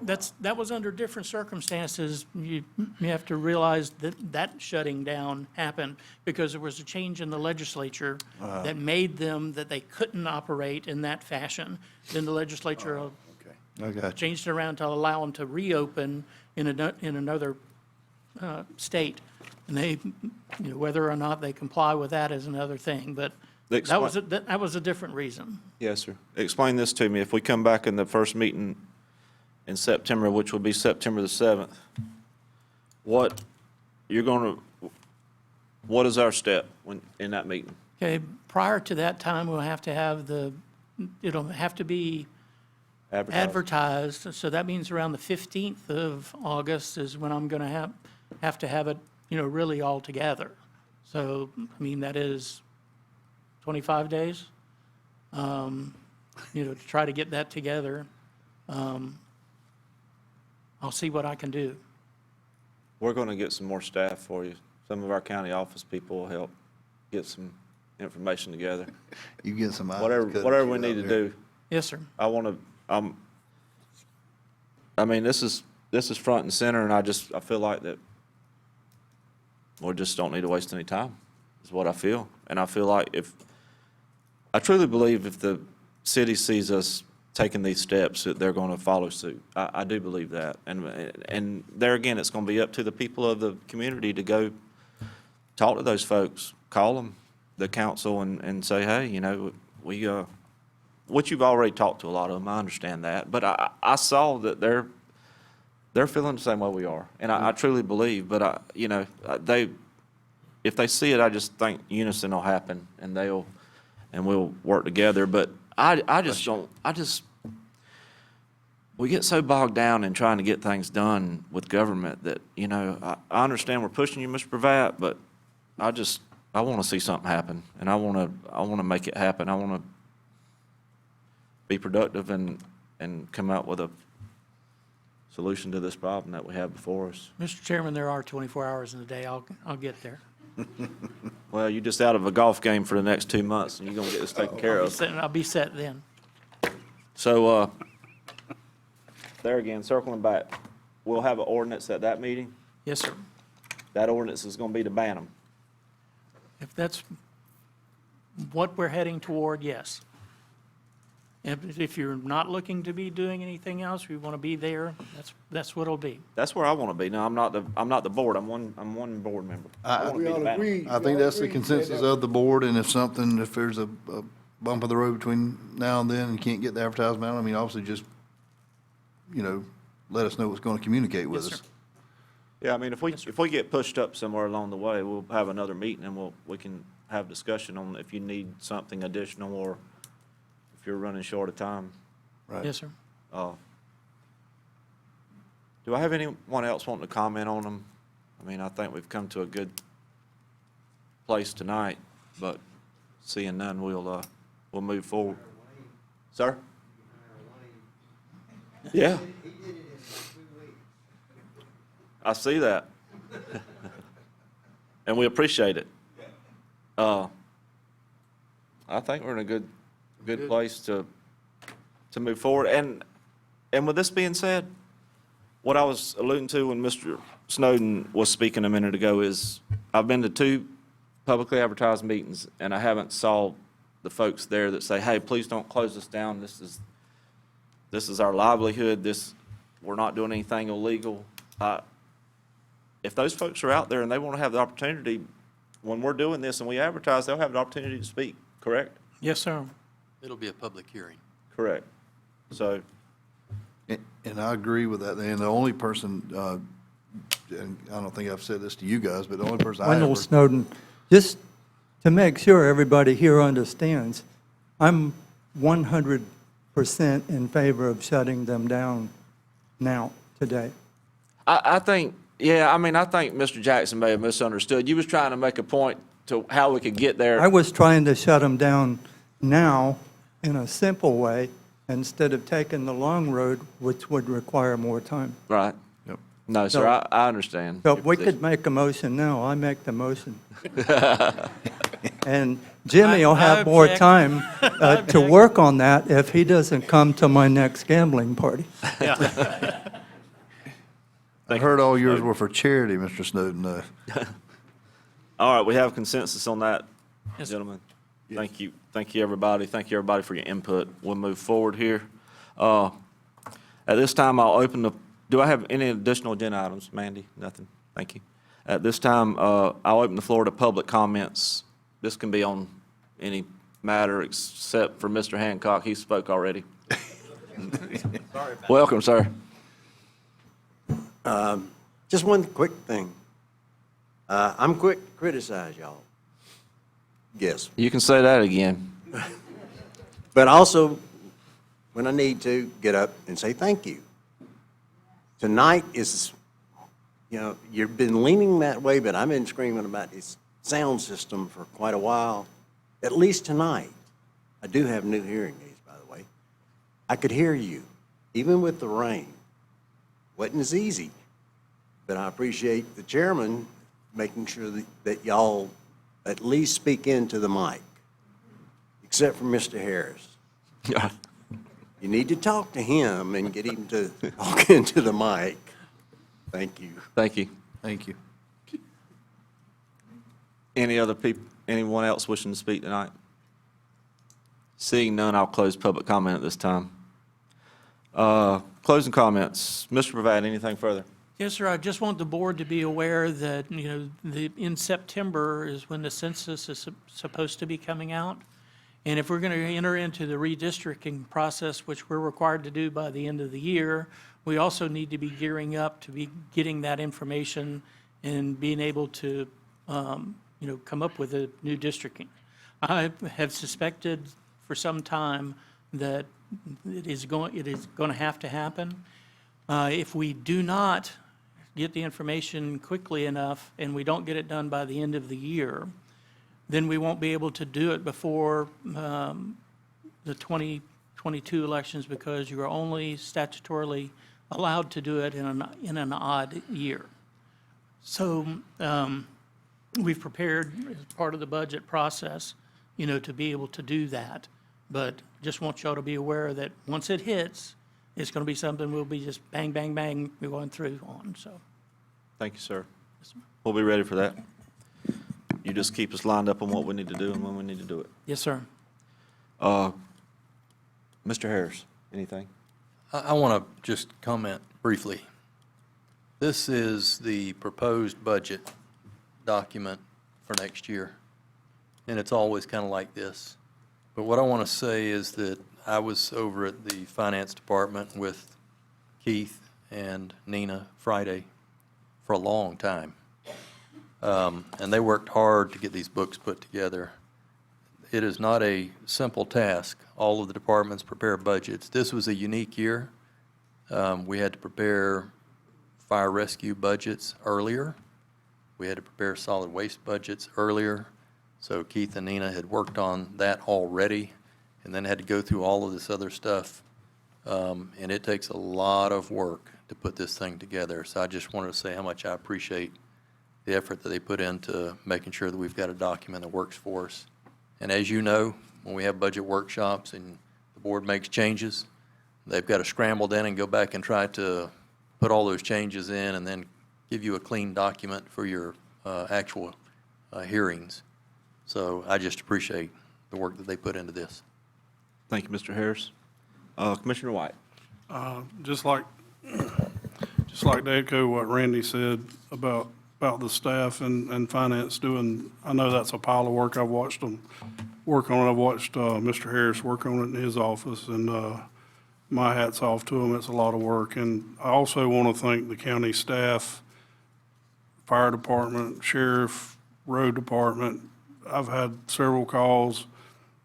that was under different circumstances. You have to realize that shutting down happened because there was a change in the legislature that made them that they couldn't operate in that fashion. Then the legislature I got you. changed it around to allow them to reopen in another state. And they, you know, whether or not they comply with that is another thing, but that was a different reason. Yes, sir. Explain this to me. If we come back in the first meeting in September, which will be September the 7th, what is our step in that meeting? Okay, prior to that time, we'll have to have it'll have to be advertised, so that means around the 15th of August is when I'm going to have to have it, you know, really all together. So, I mean, that is 25 days, you know, to try to get that together. I'll see what I can do. We're going to get some more staff for you. Some of our county office people will help get some information together. You get some eyes. Whatever we need to do. Yes, sir. I want to, I mean, this is front and center, and I feel like that we just don't need to waste any time, is what I feel. And I feel like I truly believe if the city sees us taking these steps, that they're going to follow suit. I do believe that. And there again, it's going to be up to the people of the community to go talk to those folks, call them, the council, and say, hey, you know, which you've already talked to a lot of them, I understand that. But I saw that they're feeling the same way we are. And I truly believe, but you know, if they see it, I just think unison will happen, and we'll work together. But we get so bogged down in trying to get things done with government that, you know, I understand we're pushing you, Mr. Pravat, but I want to see something happen, and I want to make it happen. I want to be productive and come out with a solution to this problem that we have before us. Mr. Chairman, there are 24 hours in the day. I'll get there. Well, you're just out of a golf game for the next 2 months, and you're going to get this taken care of. I'll be set then. So, there again, circling back, we'll have an ordinance at that meeting. Yes, sir. That ordinance is going to be to ban them. If that's what we're heading toward, yes. If you're not looking to be doing anything else, we want to be there, that's what it'll be. That's where I want to be. No, I'm not the board. I'm one board member. I want to We be the all ban 'em. agree. I think that's the consensus of the board, and if there's a bump of the road between now and then and can't get the advertisement out, I mean, obviously just, you know, let us know what's going to communicate with Yes, us. sir. Yeah, I mean, if we get pushed up somewhere along the way, we'll have another meeting, and we can have discussion on if you need something additional, or if you're running short of time. Right. Yes, sir. Do I have anyone else wanting to comment on them? I mean, I think we've come to a good place tonight, but seeing none, we'll move forward. Sir? Yeah. I see that. And we appreciate it. I think we're in a good place to move forward. And with this being said, what I was alluding to when Mr. Snowden was speaking a minute ago is I've been to 2 publicly advertised meetings, and I haven't saw the folks there that say, hey, please don't close us down. This is our livelihood. We're not doing anything illegal. If those folks are out there and they want to have the opportunity, when we're doing this and we advertise, they'll have the opportunity to speak, correct? Yes, sir. It'll be a public hearing. Correct. So, And I agree with that, and the only person, and I don't think I've said this to you guys, but the only person I Wendell ever. Snowden, just to make sure everybody here understands, I'm 100% in favor of shutting them down now, today. I think, yeah, I mean, I think Mr. Jackson may have misunderstood. You was trying to make a point to how we could get there. I was trying to shut them down now in a simple way instead of taking the long road, which would require more time. Right. Yep. No, sir, I understand. So your we position. could make a motion now. I make the motion. And Jimmy will have more object. time to work on that if he doesn't come to my next gambling party. I heard all yours were for charity, Mr. Snowden. All right, we have consensus on that, Yes, sir. gentlemen. Thank you. Thank you, everybody. Thank you, everybody, for your input. We'll move forward here. At this time, do I have any additional agenda items? Mandy? Nothing? Thank you. At this time, I'll open the floor to public comments. This can be on any matter except for Mr. Hancock. He spoke already. Welcome, sir. Just one quick thing. I'm quick to criticize y'all. Yes. You can say that again. But also, when I need to, get up and say thank you. Tonight is, you've been leaning that way, but I've been screaming about this sound system for quite a while. At least tonight. I do have new hearing aids, by the way. I could hear you, even with the rain. Wasn't as easy, but I appreciate the chairman making sure that y'all at least speak into the mic. except for Mr. Harris. You need to talk to him and get him to talk into the mic. Thank you. Thank you. Thank you. Any other people, anyone else wishing to speak tonight? Seeing none, I'll close public comment at this time. Closing comments. Mr. Bravad, anything further? Yes, sir. I just want the board to be aware that, in September is when the census is supposed to be coming out. And if we're going to enter into the redistricting process, which we're required to do by the end of the year, we also need to be gearing up to be getting that information and being able to, come up with a new districting. I have suspected for some time that it is going to have to happen. If we do not get the information quickly enough and we don't get it done by the end of the year, then we won't be able to do it before the 2022 elections, because you are only statutorily allowed to do it in an odd year. So we've prepared as part of the budget process, to be able to do that. But just want y'all to be aware that once it hits, it's going to be something we'll be just bang, bang, bang, we're going through on, so. Thank you, sir. We'll be ready for that. You just keep us lined up on what we need to do and when we need to do it. Yes, sir. Mr. Harris, anything? I want to just comment briefly. This is the proposed budget document for next year, and it's always kind of like this. But what I want to say is that I was over at the finance department with Keith and Nina Friday for a long time. And they worked hard to get these books put together. It is not a simple task. All of the departments prepare budgets. This was a unique year. We had to prepare fire rescue budgets earlier. We had to prepare solid waste budgets earlier. So Keith and Nina had worked on that already and then had to go through all of this other stuff. And it takes a lot of work to put this thing together. So I just wanted to say how much I appreciate the effort that they put into making sure that we've got a document that works for us. And as you know, when we have budget workshops and the board makes changes, they've got to scramble then and go back and try to put all those changes in and then give you a clean document for your actual hearings. So I just appreciate the work that they put into this. Thank you, Mr. Harris. Commissioner White. Just like to echo what Randy said about the staff and finance doing, I know that's a pile of work. I've watched them work on it. I've watched Mr. Harris work on it in his office, and my hat's off to him. It's a lot of work. And I also want to thank the county staff, fire department, sheriff, road department. I've had several calls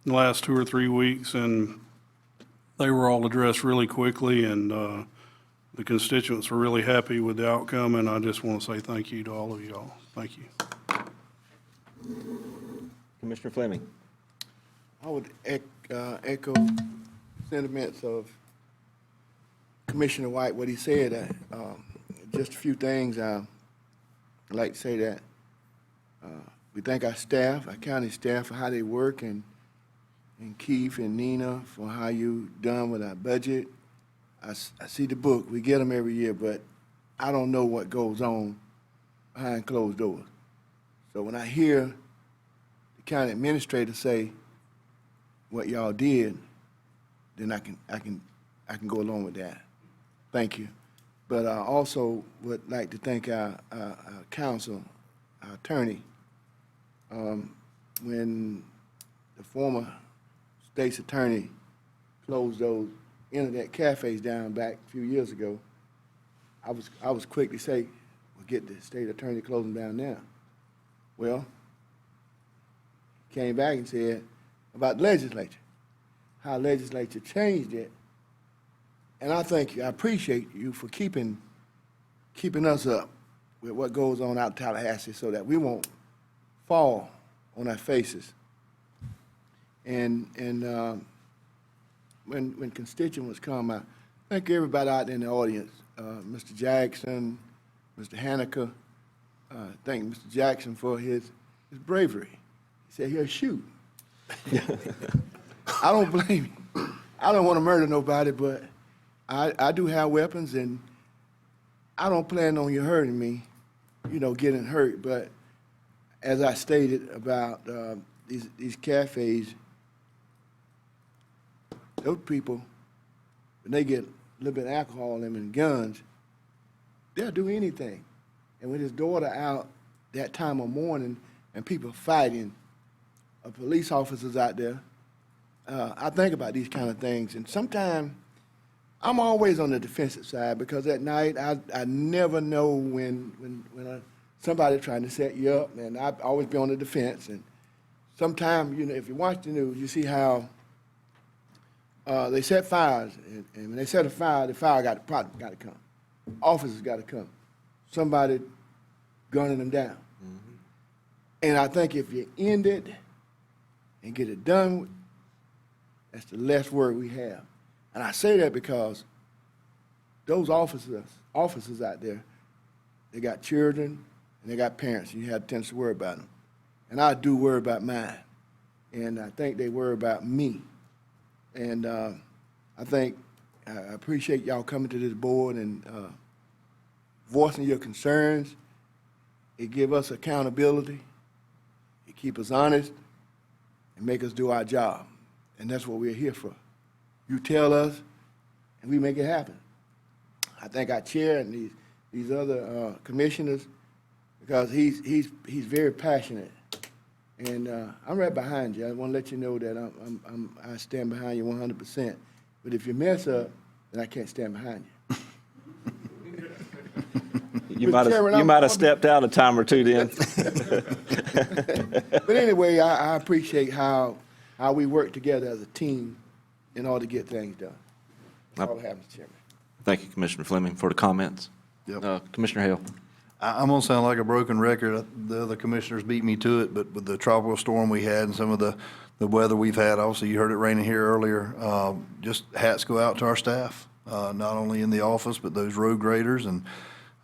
in the last 2 or 3 weeks, and they were all addressed really quickly, and the constituents were really happy with the outcome, and I just want to say thank you to all of y'all. Thank you. Commissioner Fleming. I would echo sentiments of Commissioner White, what he said. Just a few things. I'd like to say that we thank our staff, our county staff, for how they work, and Keith and Nina for how you done with our budget. I see the book. We get them every year, but I don't know what goes on behind closed doors. So when I hear the county administrator say what y'all did, then I can go along with that. Thank you. But I also would like to thank our counsel, our attorney. When the former state's attorney closed those internet cafes down back a few years ago, I was quick to say, well, get the state attorney to close them down now. Well, came back and said about the legislature, how legislature changed it. And I appreciate you for keeping us up with what goes on out in Tallahassee so that we won't fall on our faces. And when constituents come, I thank everybody out there in the audience, Mr. Jackson, Mr. Haneke. Thank Mr. Jackson for his bravery. He said he'll shoot. I don't blame you. I don't want to murder nobody, but I do have weapons, and I don't plan on you hurting me, getting hurt. But as I stated about these cafes, those people, when they get a little bit of alcohol in them and guns, they'll do anything. And with his daughter out that time of morning and people fighting, police officers out there, I think about these kind of things. And sometimes I'm always on the defensive side because at night I never know when somebody's trying to set you up, and I always be on the defense. And sometimes, if you watch the news, you see how they set fires, and when they set a fire, the fire got to come. Officers got to come. Somebody gunning them down. Mm-hmm. And I think if you end it and get it done with, that's the less work we have. And I say that because those officers out there, they got children and they got parents, and you have a tendency to worry about them. And I do worry about mine. And I think they worry about me. And I appreciate y'all coming to this board and voicing your concerns. It give us accountability. It keep us honest and make us do our job. And that's what we're here for. You tell us, and we make it happen. I think our chair and these other commissioners, because he's very passionate. And I'm right behind you. I want to let you know that I stand behind you 100%. But if you mess up, then I can't stand behind you. You might have stepped out a time or two then. But anyway, I appreciate how we work together as a team in order to get things done. That's all I have, Mr. Chairman. Thank you, Commissioner Fleming, for the comments. Yep. Commissioner Hale. I'm going to sound like a broken record. The other commissioners beat me to it, but with the tropical storm we had and some of the weather we've had, obviously you heard it raining here earlier, just hats go out to our staff, not only in the office, but those road graders and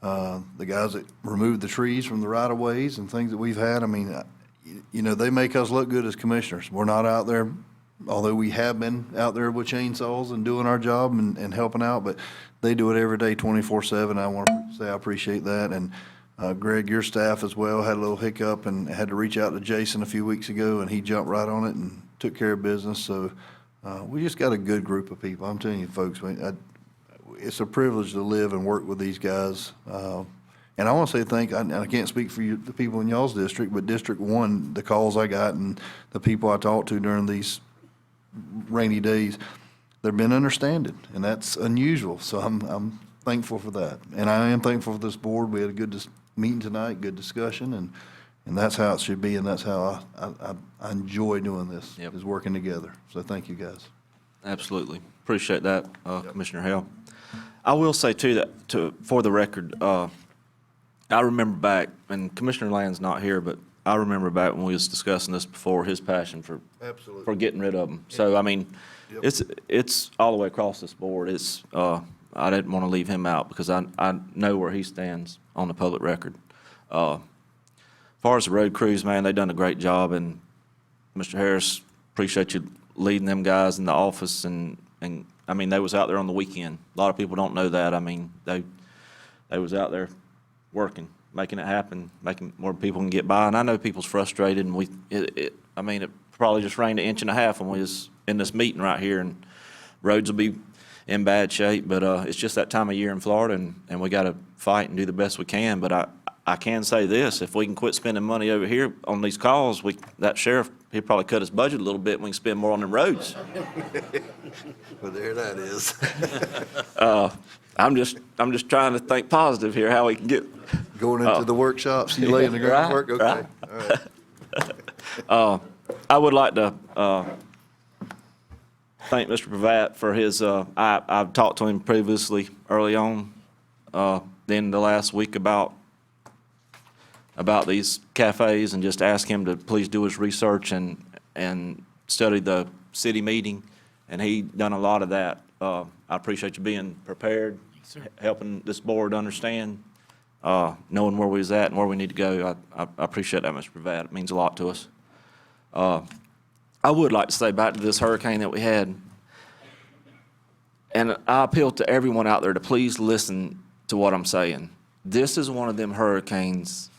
the guys that removed the trees from the right-of-ways and things that we've had. I mean, they make us look good as commissioners. We're not out there, although we have been out there with chainsaws and doing our job and helping out, but they do it every day, 24/7. I want to say I appreciate that. And Greg, your staff as well had a little hiccup and had to reach out to Jason a few weeks ago, and he jumped right on it and took care of business. So we just got a good group of people. I'm telling you, folks, it's a privilege to live and work with these guys. And I want to say I can't speak for you, the people in y'all's district, but District 1, the calls I got and the people I talked to during these rainy days, they've been understanding, and that's unusual. So I'm thankful for that. And I am thankful for this board. We had a good meeting tonight, good discussion, and that's how it should be, and that's how I enjoy doing this, is working together. So thank you, guys. Absolutely. Appreciate that, Commissioner Hale. I will say, too, that for the record, I remember back, and Commissioner Land's not here, but I remember back when we was discussing this before, his passion for getting rid of them. So, I mean, it's all the way across this board. I didn't want to leave him out because I know where he stands on the public record. As far as the road crews, man, they've done a great job, and Mr. Harris, appreciate you leading them guys in the office, and I mean, they was out there on the weekend. A lot of people don't know that. I mean, they was out there working, making it happen, making more people can get by. And I know people's frustrated, and it probably just rained 1.5 inches when we was in this meeting right here, and roads will be in bad shape. But it's just that time of year in Florida, and we got to fight and do the best we can. But I can say this: if we can quit spending money over here on these calls, that sheriff, he'd probably cut his budget a little bit, and we can spend more on them roads. Well, there that is. I'm just trying to think positive here, how we can get Going into the workshops, you laying the groundwork? Okay. right. All right. I would like to thank Mr. Pravat for his, I've talked to him previously, early on, then the last week about these cafes, and just ask him to please do his research and study the city meeting, and he done a lot of that. I appreciate you being prepared, helping this board understand, knowing where we was at and where we need to go. I appreciate that, Mr. Pravat. It means a lot to us. I would like to say back to this hurricane that we had, and I appeal to everyone out there to please listen to what I'm saying. This is one of them hurricanes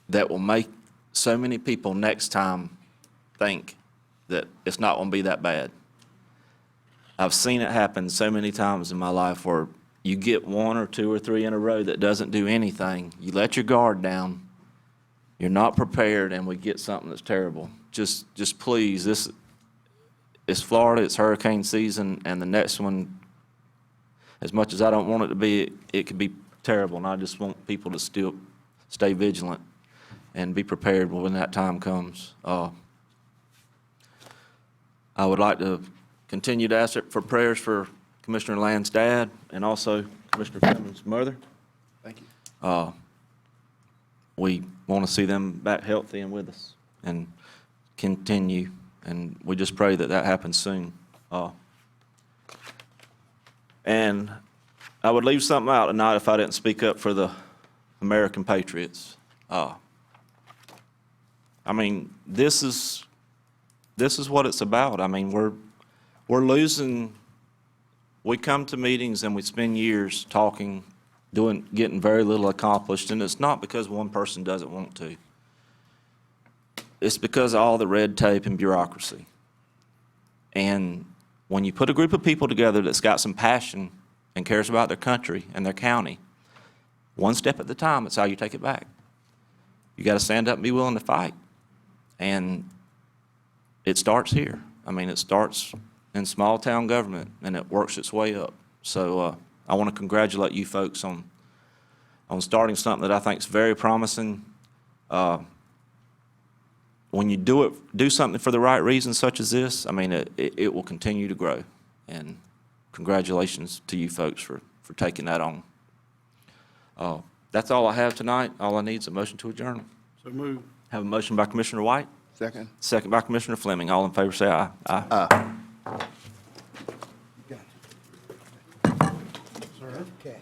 that will make so many people next time think that it's not going to be that bad. I've seen it happen so many times in my life where you get one or two or three in a row that doesn't do anything. You let your guard down. You're not prepared, and we get something that's terrible. Just please, this is Florida. It's hurricane season, and the next one, as much as I don't want it to be, it could be terrible, and I just want people to still stay vigilant and be prepared when that time comes. I would like to continue to ask for prayers for Commissioner Land's dad and also Commissioner Cummings' mother. Thank you. We want to see them back healthy and with us and continue, and we just pray that that happens soon. And I would leave something out tonight if I didn't speak up for the American patriots. I mean, this is what it's about. I mean, we're losing. We come to meetings and we spend years talking, getting very little accomplished, and it's not because one person doesn't want to. It's because of all the red tape and bureaucracy. And when you put a group of people together that's got some passion and cares about their country and their county, one step at a time, it's how you take it back. You got to stand up and be willing to fight. And it starts here. I mean, it starts in small town government and it works its way up. So I want to congratulate you folks on starting something that I think is very promising. When you do something for the right reasons such as this, I mean, it will continue to grow. And congratulations to you folks for taking that on. That's all I have tonight. All I need is a motion to adjourn. So move. Have a motion by Commissioner White. Second. Second by Commissioner Fleming. All in favor say aye. Aye. Okay.